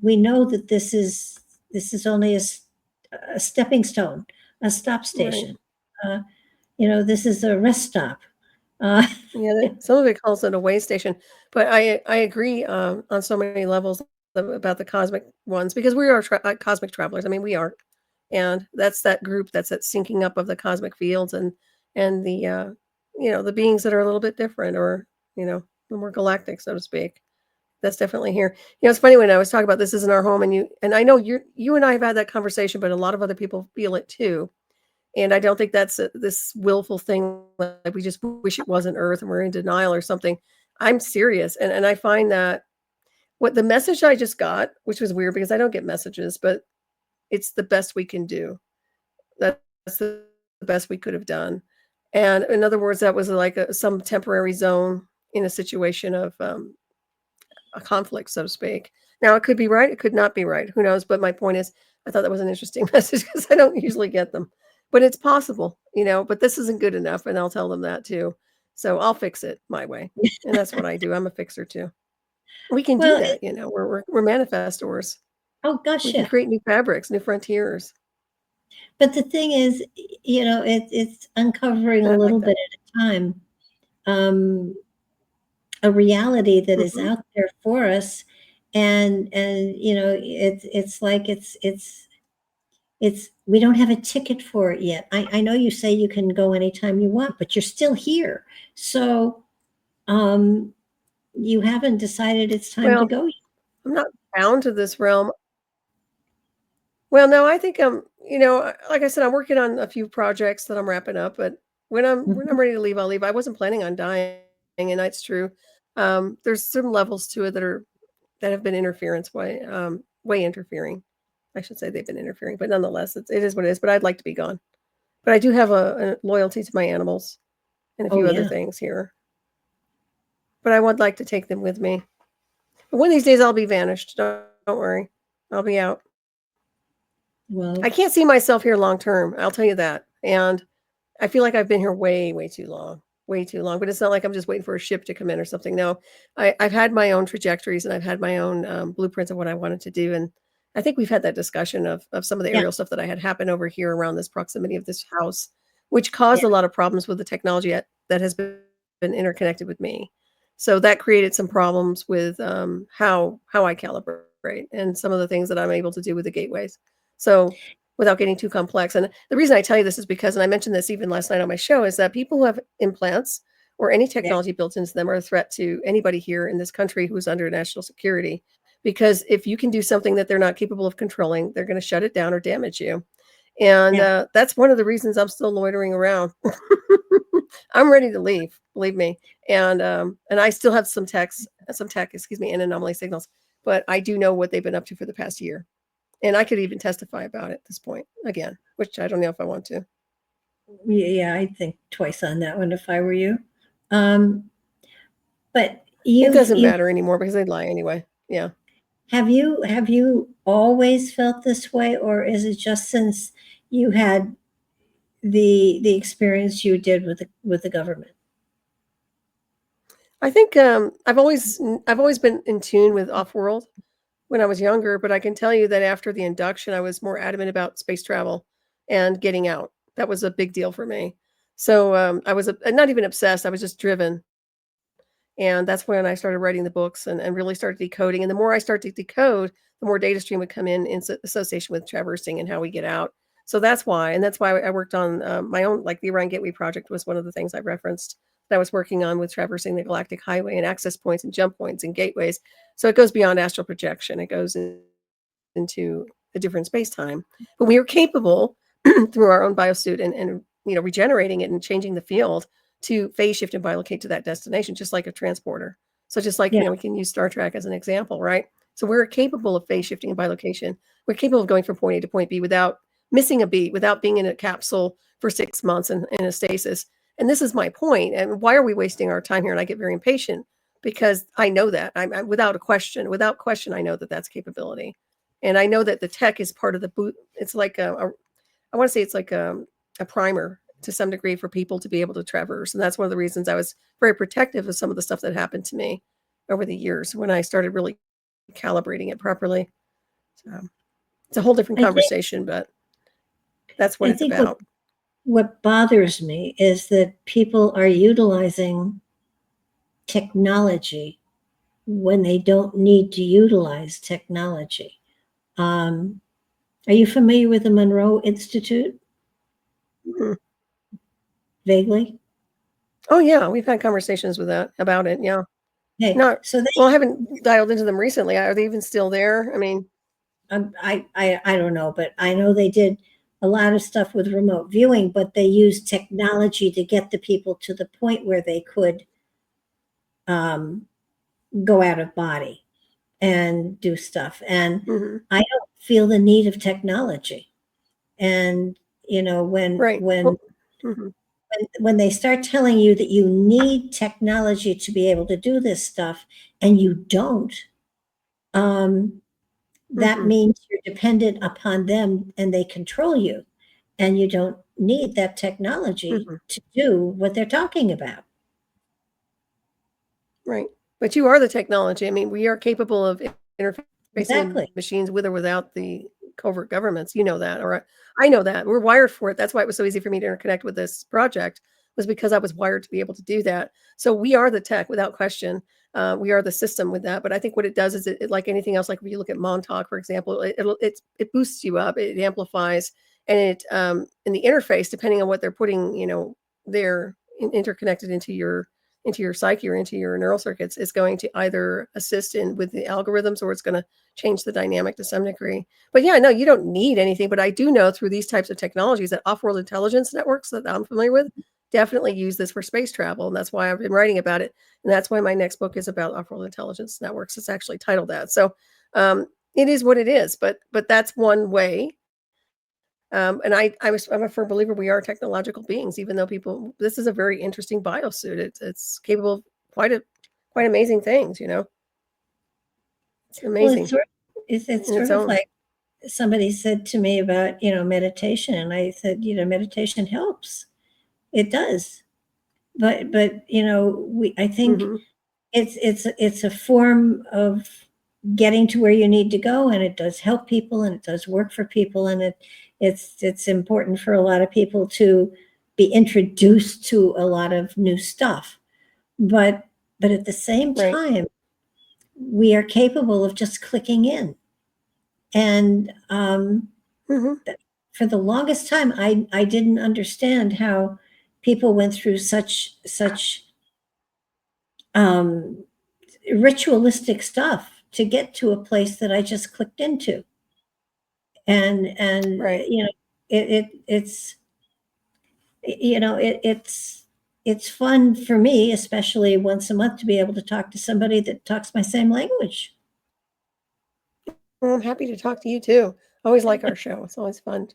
know that this is only a stepping stone, a stop station. Right. This is a rest stop. Some of it calls it a way station, but I agree on so many levels about the cosmic ones, because we are cosmic travelers. I mean, we are. And that's that group, that's that syncing up of the cosmic fields and the the beings that are a little bit different, or the more galactic, so to speak. That's definitely here. It's funny, when I was talking about this isn't our home, and I know you and I have had that conversation, but a lot of other people feel it too. And I don't think that's this willful thing, like we just wish it wasn't Earth and we're in denial or something. I'm serious, and I find that what the message I just got, which was weird because I don't get messages, but it's the best we can do. That's the best we could have done. And in other words, that was like some temporary zone in a situation of a conflict, so to speak. Now, it could be right, it could not be right. Who knows? But my point is, I thought that was an interesting message because I don't usually get them. But it's possible, but this isn't good enough. And I'll tell them that too. So I'll fix it my way. And that's what I do. I'm a fixer too. We can do Well, that. We're manifestors. oh gosh, We can yeah. create new fabrics, new frontiers. But the thing is, it's uncovering a little bit at a time, a reality that is out there for us, and it's like it's we don't have a ticket for it yet. I know you say you can go anytime you want, but you're still here, so you haven't decided it's time to go yet. I'm not bound to this realm. Well, no, I think like I said, I'm working on a few projects that I'm wrapping up, but when I'm ready to leave, I'll leave. I wasn't planning on dying, and that's true. There's some levels to it that have been way interfering. I should say they've been interfering, but nonetheless, it is what it is. But I'd like to be gone. But I do have a loyalty to my animals and a few other things here. But I would like to take them with me. But one of these days, I'll be vanished. Don't worry, I'll be out. Well, I can't see myself here long term. I'll tell you that. And I feel like I've been here way, way too long. But it's not like I'm just waiting for a ship to come in or something. No, I've had my own trajectories and I've had my own blueprints of what I wanted to do. And I think we've had that discussion of some of the aerial stuff that I had happen over here around this proximity of this house, which caused a lot of problems with the technology that has been interconnected with me. So that created some problems with how I calibrate and some of the things that I'm able to do with the gateways. So without getting too complex. And the reason I tell you this is because, and I mentioned this even last night on my show, is that people who have implants or any technology built into them are a threat to anybody here in this country who's under national security. Because if you can do something that they're not capable of controlling, they're going to shut it down or damage you. And that's one of the reasons I'm still loitering around. I'm ready to leave, believe me. And I still have some tech, and anomaly signals, but I do know what they've been up to for the past year. And I could even testify about it at this point again, which I don't know if I want to. Yeah, I'd think twice on that one if I were you. But it doesn't matter anymore because they'd lie anyway. Yeah. Have you always felt this way, or is it just since you had the experience you did with the government? I think I've always been in tune with off-world when I was younger, but I can tell you that after the induction, I was more adamant about space travel and getting out. That was a big deal for me. So I was not even obsessed. I was just driven. And that's when I started writing the books and really started decoding. And the more I start to decode, the more data stream would come in association with traversing and how we get out. So that's why. And that's why I worked on my own, like the Orion Gateway project was one of the things I referenced that I was working on with traversing the galactic highway and access points and jump points and gateways. So it goes beyond astral projection. It goes into a different space-time. But we are capable through our own biosuit and regenerating it and changing the field to phase shift and bilocate to that destination, just like a transporter. So just like, we can use Star Trek as an example, right? So we're capable of phase shifting and bilocation. We're capable of going from point A to point B without missing a beat, without being in a capsule for 6 months in a stasis. And this is my point. And why are we wasting our time here? And I get very impatient because I know that I'm without question, I know that that's capability. And I know that the tech is part of the boot. It's like I want to say it's like a primer to some degree for people to be able to traverse. And that's one of the reasons I was very protective of some of the stuff that happened to me over the years when I started really calibrating it properly. So it's a whole different conversation, but that's what it's about. What bothers me is that people are utilizing technology when they don't need to utilize technology. Are you familiar with the Monroe Institute? Mm-hmm. Vaguely? Oh yeah, we've had conversations about it. Yeah. Hey, I haven't dialed into them recently. Are they even still there? I mean, I don't know, but I know they did a lot of stuff with remote viewing, but they used technology to get the people to the point where they could go out of body and do stuff. And I don't feel the need of technology. And, you know, Right. Mhm. when they start telling you that you need technology to be able to do this stuff and you don't, that Mhm. means you're dependent upon them and they control you, and you don't need that technology Mhm. to do what they're talking about. Right. But you are the technology. I mean, we are capable of interfacing with Exactly. machines with or without the covert governments. You know that, or I know that. We're wired for it. That's why it was so easy for me to interconnect with this project, was because I was wired to be able to do that. So we are the tech without question. We are the system with that. But I think what it does is like anything else, like if you look at Montauk, for example, it boosts you up, it amplifies, and it in the interface, depending on what they're putting, you know, they're interconnected into your psyche or into your neural circuits, is going to either assist in with the algorithms, or it's going to change the dynamic to some degree. But yeah, no, you don't need anything. But I do know through these types of technologies that off-world intelligence networks that I'm familiar with definitely use this for space travel. And that's why I've been writing about it. And that's why my next book is about off-world intelligence networks. It's actually titled that. So it is what it is. But that's one way. And I'm a firm believer we are technological beings, even though people, this is a very interesting biosuit. It's capable of quite amazing things, you know. It's Well, amazing it's in its sort of own. like somebody said to me about, you know, meditation, and I said, you know, meditation helps. It does. But you know, I think Hmm. it's a form of getting to where you need to go, and it does help people, and it does work for people, and it's important for a lot of people to be introduced to a lot of new stuff. But at the same Right. time, we are capable of just clicking in. And Hmm. for the longest time, I didn't understand how people went through such um, ritualistic stuff to get to a place that I just clicked into. And Right. you know, it's you know, it's fun for me, especially once a month, to be able to talk to somebody that talks my same language. Well, I'm happy to talk to you too. I always like our show. It's always fun.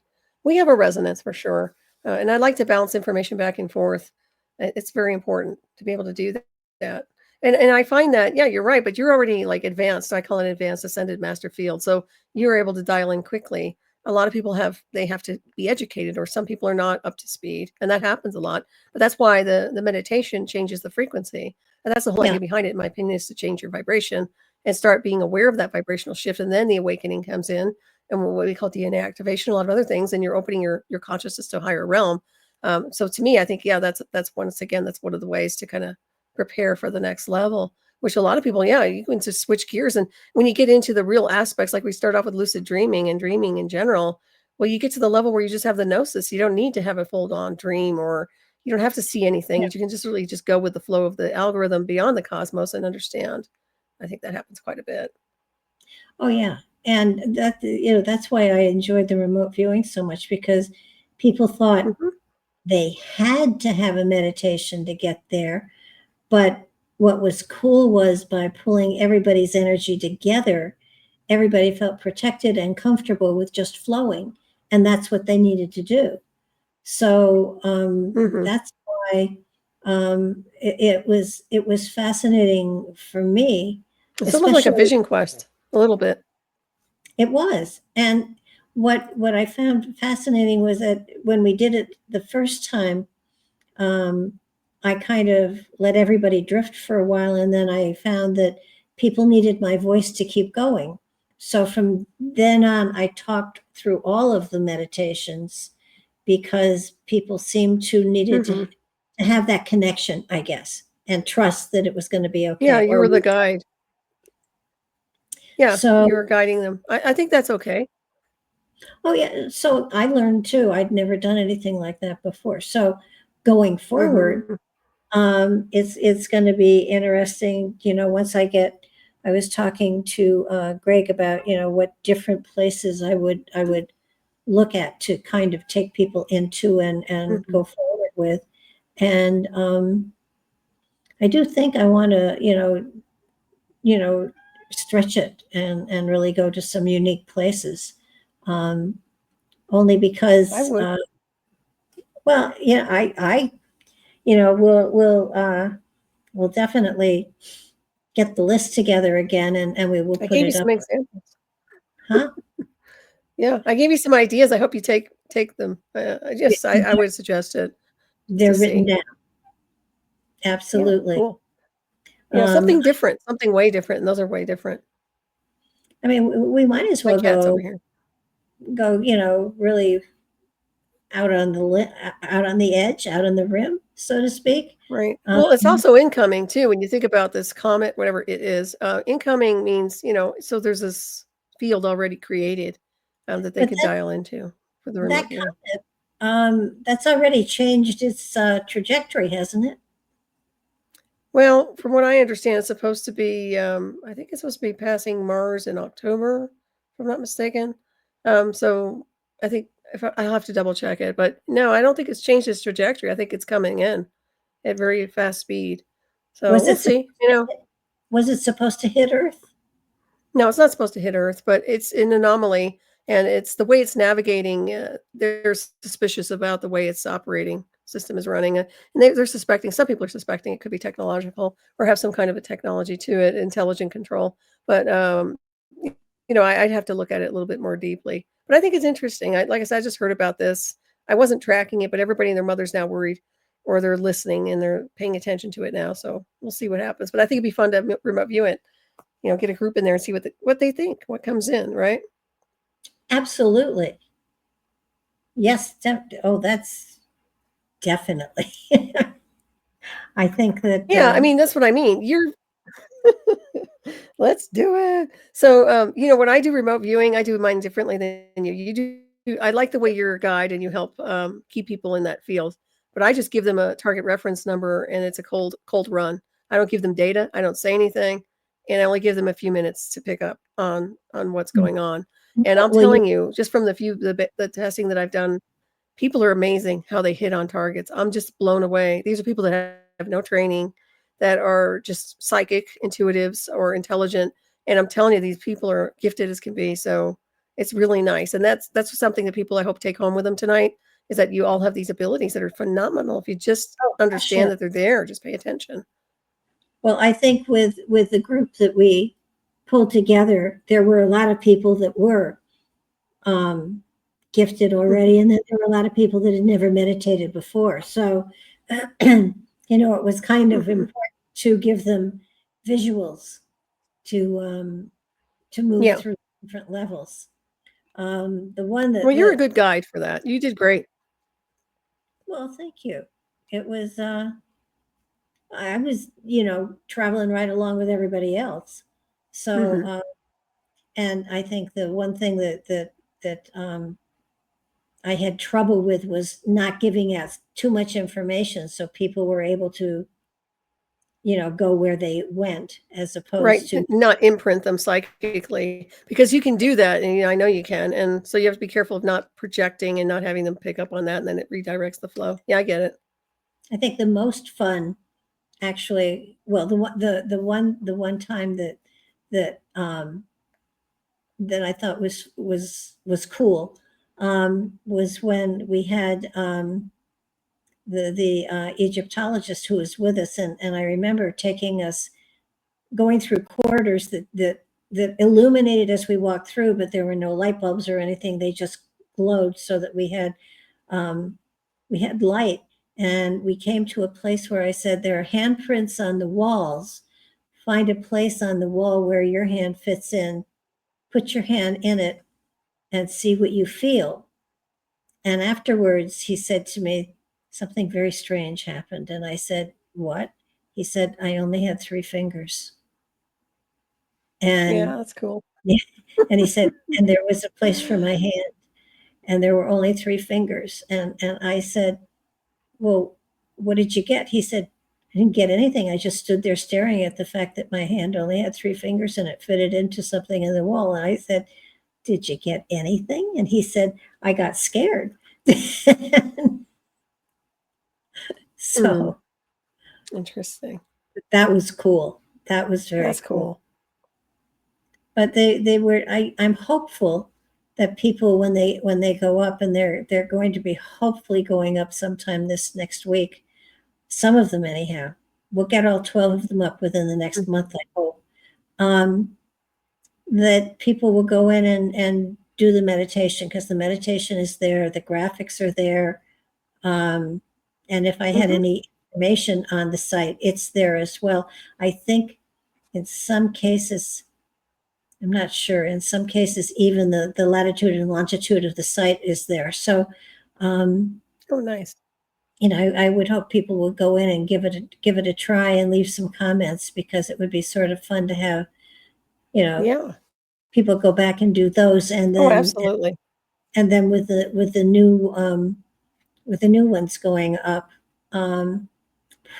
We have a resonance for sure. And I like to bounce information back and forth. It's very important to be able to do that. And I find that, yeah, you're right, but you're already like advanced. I call it advanced ascended master field. So you're able to dial in quickly. A lot of people they have to be educated, or some people are not up to speed. And that happens a lot. But that's why the meditation changes the frequency. And that's the whole Yeah. idea behind it, in my opinion, is to change your vibration and start being aware of that vibrational shift. And then the awakening comes in, and what we call DNA activation, a lot of other things, and you're opening your consciousness to a higher realm. So to me, I think, yeah, that's once again, that's one of the ways to kind of prepare for the next level, which a lot of people, yeah, you can just switch gears. And when you get into the real aspects, like we start off with lucid dreaming and dreaming in general, well, you get to the level where you just have the gnosis. You don't need to have a full on dream, or you don't have to see anything. Yeah. You can just really just go with the flow of the algorithm beyond the cosmos and understand. I think that happens quite a bit. Oh yeah. And that, you know, that's why I enjoyed the remote viewing so much, because people thought Mhm. they had to have a meditation to get there. But what was cool was, by pulling everybody's energy together, everybody felt protected and comfortable with just flowing. And that's what they needed to do. So Mhm. that's why it was fascinating for me, It's almost like a especially. vision quest, a little bit. It was. And what I found fascinating was that when we did it the first time, I kind of let everybody drift for a while, and then I found that people needed my voice to keep going. So from then on, I talked through all of the meditations, because people seemed to needed Mhm. to have that connection, I guess, and trust that it was going to be Yeah, okay. you were the guide. Yeah, So, you were guiding them. I think that's okay. oh yeah, so I learned too. I'd never done anything like that before. So going forward, Mhm. it's going to be interesting. You know, once I was talking to Greg about, you know, what different places I would look at to kind of take people into and Mhm. go forward with. And I do think I want to, you know, stretch it and really go to some unique places. only because, I would. well, yeah, I, we'll definitely get the list together again, and we will I put gave you it up. some examples. Huh? Yeah, I gave you some ideas. I hope you take them. I would suggest it just to They're written see. down. Yeah, Absolutely. cool. Something different, something way different, and those are way different. I mean, we might as My well cat's over here. go, really out on the edge, out on the rim, so to speak. Right. Well, it's also incoming too. When you think about this comet, whatever it is, incoming means, so there's this field already created that they But could dial into for the that remote viewing. comet, that's already changed its trajectory, hasn't it? Well, from what I understand, it's supposed to be, I think it's supposed to be passing Mars in October, if I'm not mistaken. So I think I'll have to double check it, but no, I don't think it's changed its trajectory. I think it's coming in at very fast speed. So Was we'll it see. was it supposed to hit Earth? No, it's not supposed to hit Earth, but it's an anomaly, and it's the way it's navigating. They're suspicious about the way its operating system is running, and they're suspecting. Some people are suspecting it could be technological or have some kind of a technology to it, intelligent control. But I'd have to look at it a little bit more deeply. But I think it's interesting. Like I said, I just heard about this. I wasn't tracking it, but everybody and their mother's now worried, or they're listening and they're paying attention to it now. So we'll see what happens. But I think it'd be fun to remote view it. Get a group in there and see what they think, what comes in, right? Absolutely. Yes. That's definitely. I think that. Yeah, I mean, that's what I mean. Let's do it. So, when I do remote viewing, I do mine differently than you. You do. I like the way you're a guide and you help keep people in that field. But I just give them a target reference number and it's a cold run. I don't give them data. I don't say anything, and I only give them a few minutes to pick up on what's going on. And I'm telling you, just from the testing that I've done, people are amazing how they hit on targets. I'm just blown away. These are people that have no training, that are just psychic, intuitives, or intelligent. And I'm telling you, these people are gifted as can be. So it's really nice. And that's something that people I hope take home with them tonight, is that you all have these abilities that are phenomenal. If you just understand that they're there, just pay attention. Well, I think with the group that we pulled together, there were a lot of people that were gifted already, and then there were a lot of people that had never meditated before. So, it was kind of important to give them visuals to move through different levels. The one that you're a good guide for that. You did great. Well, thank you. It was I was traveling right along with everybody else. So and I think the one thing that I had trouble with was not giving out too much information, so people were able to go where they went, as opposed to not imprint them psychically, because you can do that, and I know you can, and so you have to be careful of not projecting and not having them pick up on that, and then it redirects the flow. Yeah, I get it. I think the most fun, actually, well, the one time that I thought was cool was when we had the Egyptologist who was with us, and I remember going through corridors that illuminated as we walked through, but there were no light bulbs or anything. They just glowed, so that we had light. And we came to a place where I said, there are handprints on the walls. Find a place on the wall where your hand fits in. Put your hand in it and see what you feel. And afterwards, he said to me, something very strange happened. And I said, what? He said, I only had 3 fingers. And yeah, that's cool. And he said, and there was a place for my hand, and there were only 3 fingers. And I said, well, what did you get? He said, I didn't get anything. I just stood there staring at the fact that my hand only had 3 fingers and it fitted into something in the wall. And I said, did you get anything? And he said, I got scared. So interesting. That was cool. That was very That's cool. But they were, I'm hopeful that people, when they go up, and they're going to be hopefully going up sometime this next week, some of them anyhow. We'll get all 12 of them up within the next month, I hope. That people will go in and do the meditation, because the meditation is there, the graphics are there. And if I had any information on the site, it's there as well. I think in some cases, I'm not sure, in some cases, even the latitude and longitude of the site is there. So, Oh, nice. I would hope people will go in and give it a try and leave some comments, because it would be sort of fun to have, Yeah. people go back and do those, and Oh, then absolutely. with the new ones going up,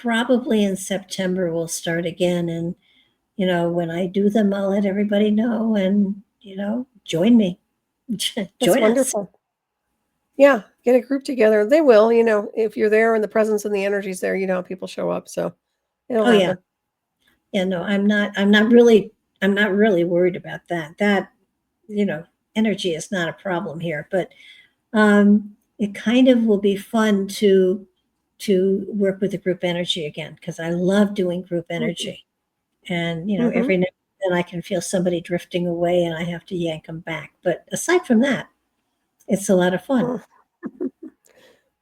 probably in September we'll start again. And when I do them, I'll let everybody know, and join me. That's Join us. wonderful. Yeah, get a group together. They will, if you're there and the presence and the energy's there, people show up. So it'll happen. Yeah, no, I'm not really worried about that. That, energy is not a problem here, but it kind of will be fun to work with the group energy again, because I love doing group energy. And every now and then I can feel somebody drifting away, and I have to yank them back. But aside from that, it's a lot of fun.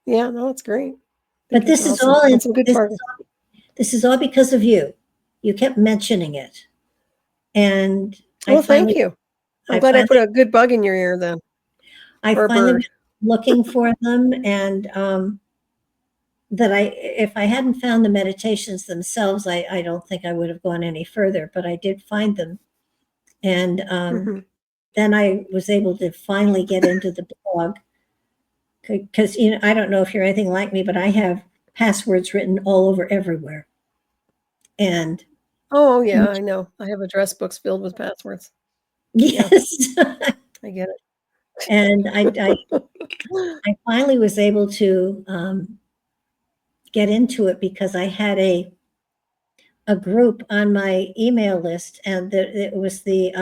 Yeah, no, it's great. But this is awesome. all That's a good part. This is all because of you. You kept mentioning it, and Well, thank you. I'm glad I put a good bug in your ear then. I finally was looking for them, and if I hadn't found the meditations themselves, I don't think I would have gone any further, but I did find them. And then I was able to finally get into the blog, because, I don't know if you're anything like me, but I have passwords written all over everywhere. And oh yeah, I know. I have address books filled with passwords. Yes. Yeah. I get it. And I finally was able to get into it, because I had a group on my email list, and it was the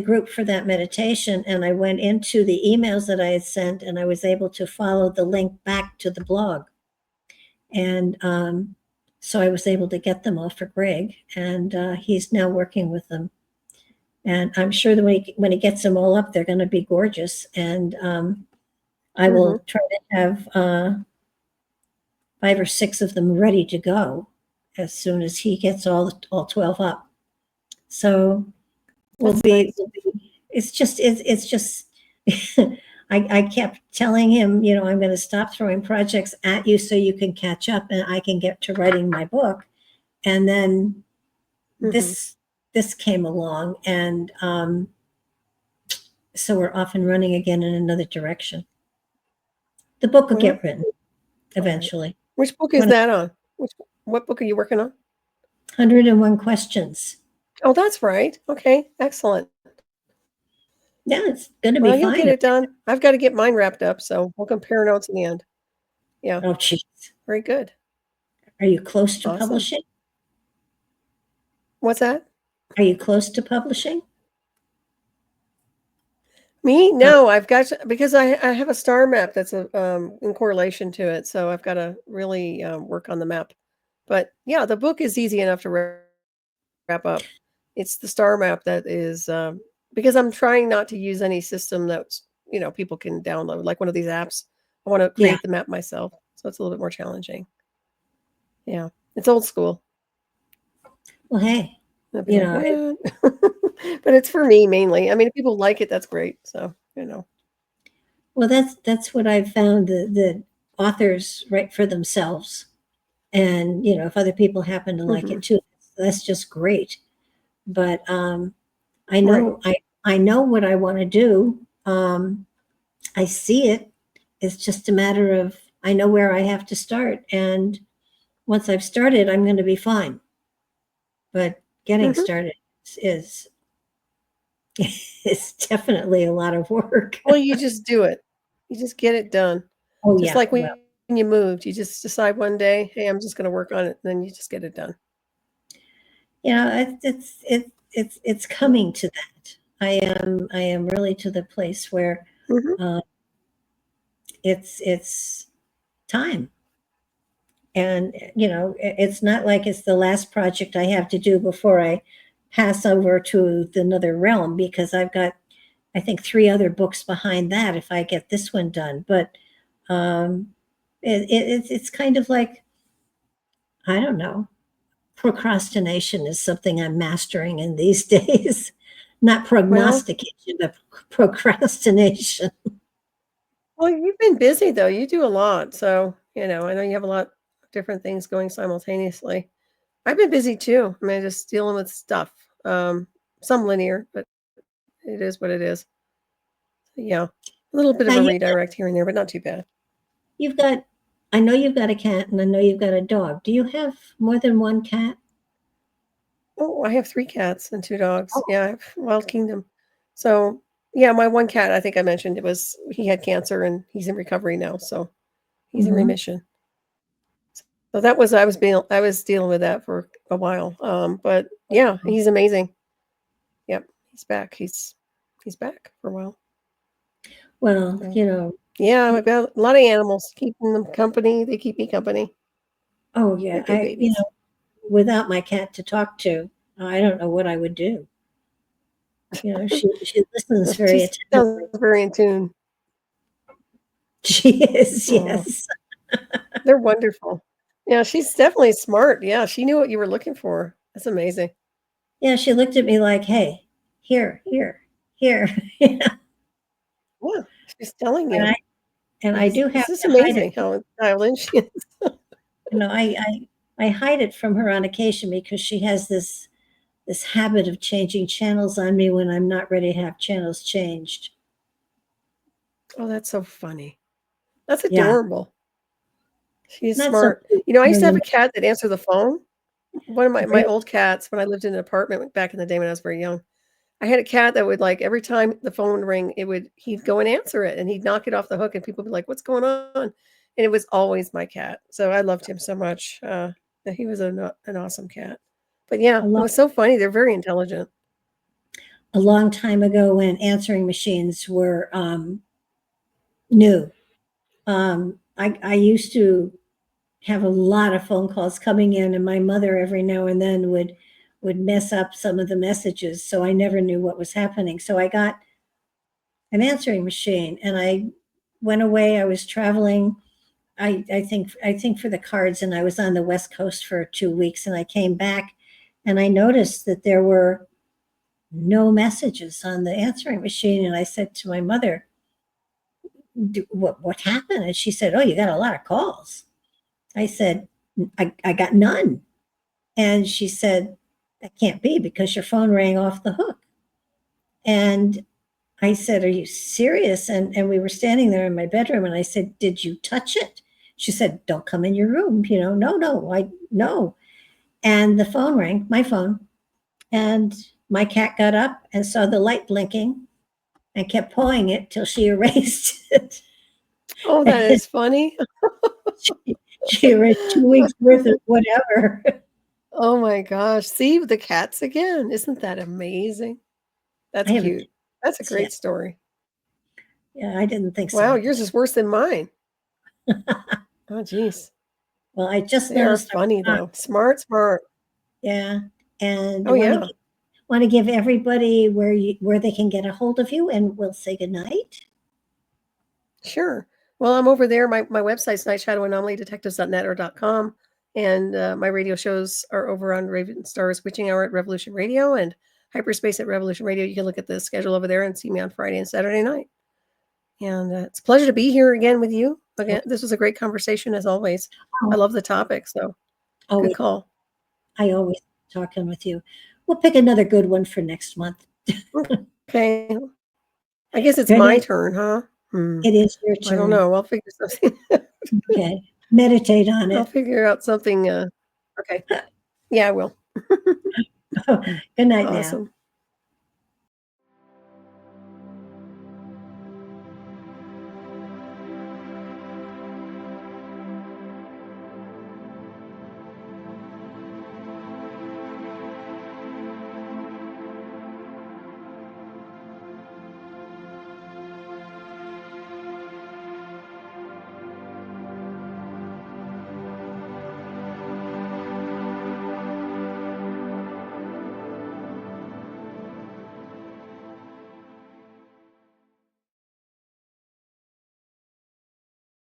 group for that meditation. And I went into the emails that I had sent, and I was able to follow the link back to the blog. And so I was able to get them all for Greg, and he's now working with them. And I'm sure that when he gets them all up, they're going to be gorgeous. And I will try to have 5 or 6 of them ready to go as soon as he gets all 12 up. So it's just I kept telling him, I'm going to stop throwing projects at you so you can catch up, and I can get to writing my book. And then this came along, and so we're off and running again in another direction. The book will get written eventually. Which book is that on? What book are you working on? 101 Questions. Oh, that's right. Okay, excellent. Yeah, it's going to be fine. You'll get it done. I've got to get mine wrapped up, so we'll compare notes in the end. Yeah. Oh, geez. Very good. Are you close to publishing? What's that? Are you close to publishing? Me? No, I've got to, because I have a star map that's in correlation to it, so I've got to really work on the map. But yeah, the book is easy enough to wrap up. It's the star map that is because I'm trying not to use any system that's people can download, like one of these apps. I want to create the map myself, so it's a little bit more challenging. Yeah, it's old school. Well, hey, but it's for me mainly. I mean, if people like it, that's great. So Well, that's what I've found. The authors write for themselves, and if other people happen to like it too, that's just great. But I know I know what I want to do. I see it. It's just a matter of, I know where I have to start, and once I've started, I'm going to be fine. But getting started is definitely a lot of work. Well, you just do it. You just get it done. Oh, just like when you moved, you just decide one day, hey, I'm just going to work on it, and then you just get it done. It's coming to that. I am really to the place where Mhm. it's time. And it's not like it's the last project I have to do before I pass over to another realm, because I've got, I think, 3 other books behind that if I get this one done. But it's kind of like, I don't know. Procrastination is something I'm mastering in these days. Not Well, prognostication, but procrastination. you've been busy though. You do a lot. So, I know you have a lot of different things going simultaneously. I've been busy too. I mean, just dealing with stuff. Some linear, but it is what it is. Yeah. A little bit Now of a redirect here and there, but not too bad. you've got, I know you've got a cat and I know you've got a dog. Do you have more than one cat? Oh, I have 3 cats and 2 dogs. Oh, Yeah, I have Wild Kingdom. So, yeah, my one cat, I think I mentioned he had cancer and he's in recovery now, so he's in mhm. remission. So I was dealing with that for a while. But yeah, he's amazing. Yep, he's back. He's back for a while. Well, So, yeah, y- I've got a lot of animals keeping them company. They keep me company. oh They're yeah, good babies. without my cat to talk to, I don't know what I would do. She listens very She attentively. sounds very in tune. She is, Oh, yes. they're wonderful. Yeah, she's definitely smart. Yeah, she knew what you were looking for. That's amazing. Yeah, she looked at me like, "Hey, here, here, here." Yeah, Yeah, she's telling and you. I do have This is to hide it. amazing how dialed in she is. You know, I hide it from her on occasion because she has this habit of changing channels on me when I'm not ready to have channels changed. Oh, that's so funny. That's Yeah, adorable. She's not so smart. cute I used to have a anymore. cat that answered the phone. One of my Really? old cats when I lived in an apartment back in the day when I was very young. I had a cat that would, like, every time the phone would ring, he'd go and answer it, and he'd knock it off the hook, and people would be like, "What's going on?" And it was always my cat. So I loved him so much. That he was an awesome cat. But yeah, A it long was so funny. They're very intelligent. a long time ago when answering machines were new. I used to have a lot of phone calls coming in, and my mother every now and then would mess up some of the messages, so I never knew what was happening. So I got an answering machine, and I went away. I was traveling. I think for the cards, and I was on the West Coast for 2 weeks, and I came back, and I noticed that there were no messages on the answering machine, and I said to my mother, "What happened?" And she said, "Oh, you got a lot of calls." I said, I got none. And she said, "That can't be because your phone rang off the hook." And I said, "Are you serious?" And we were standing there in my bedroom, and I said, "Did you touch it?" She said, "Don't come in your room." No, no, no. And the phone rang, my phone. And my cat got up and saw the light blinking and kept pawing it till she erased it. Oh, that And is funny. she erased 2 weeks worth of whatever. Oh my gosh. See, the cats again. Isn't that amazing? I That's haven't cute. That's a yet. great story. Yeah, I didn't think Wow, so. yours is worse than mine. Oh, geez. Well, I just They are noticed I was funny on. though. Smart, smart. Yeah, and Oh, yeah. want to give everybody where they can get a hold of you, and we'll say goodnight. Sure. Well, I'm over there. My website's nightshadowanomalydetectives.net or .com. And my radio shows are over on Raven Stars Witching Hour at Revolution Radio and Hyperspace at Revolution Radio. You can look at the schedule over there and see me on Friday and Saturday night. And it's a pleasure to be here again with you. Again, this was a great conversation as always. I Oh, love the topic, so good always, call. I always talking with you. We'll pick another good one for next month. Okay. I guess it's Good my night. turn, huh? Hmm. It is your I don't turn. know. I'll figure something. Okay, meditate on I'll it. figure out something. Okay. Yeah, I will. Good night now. Awesome.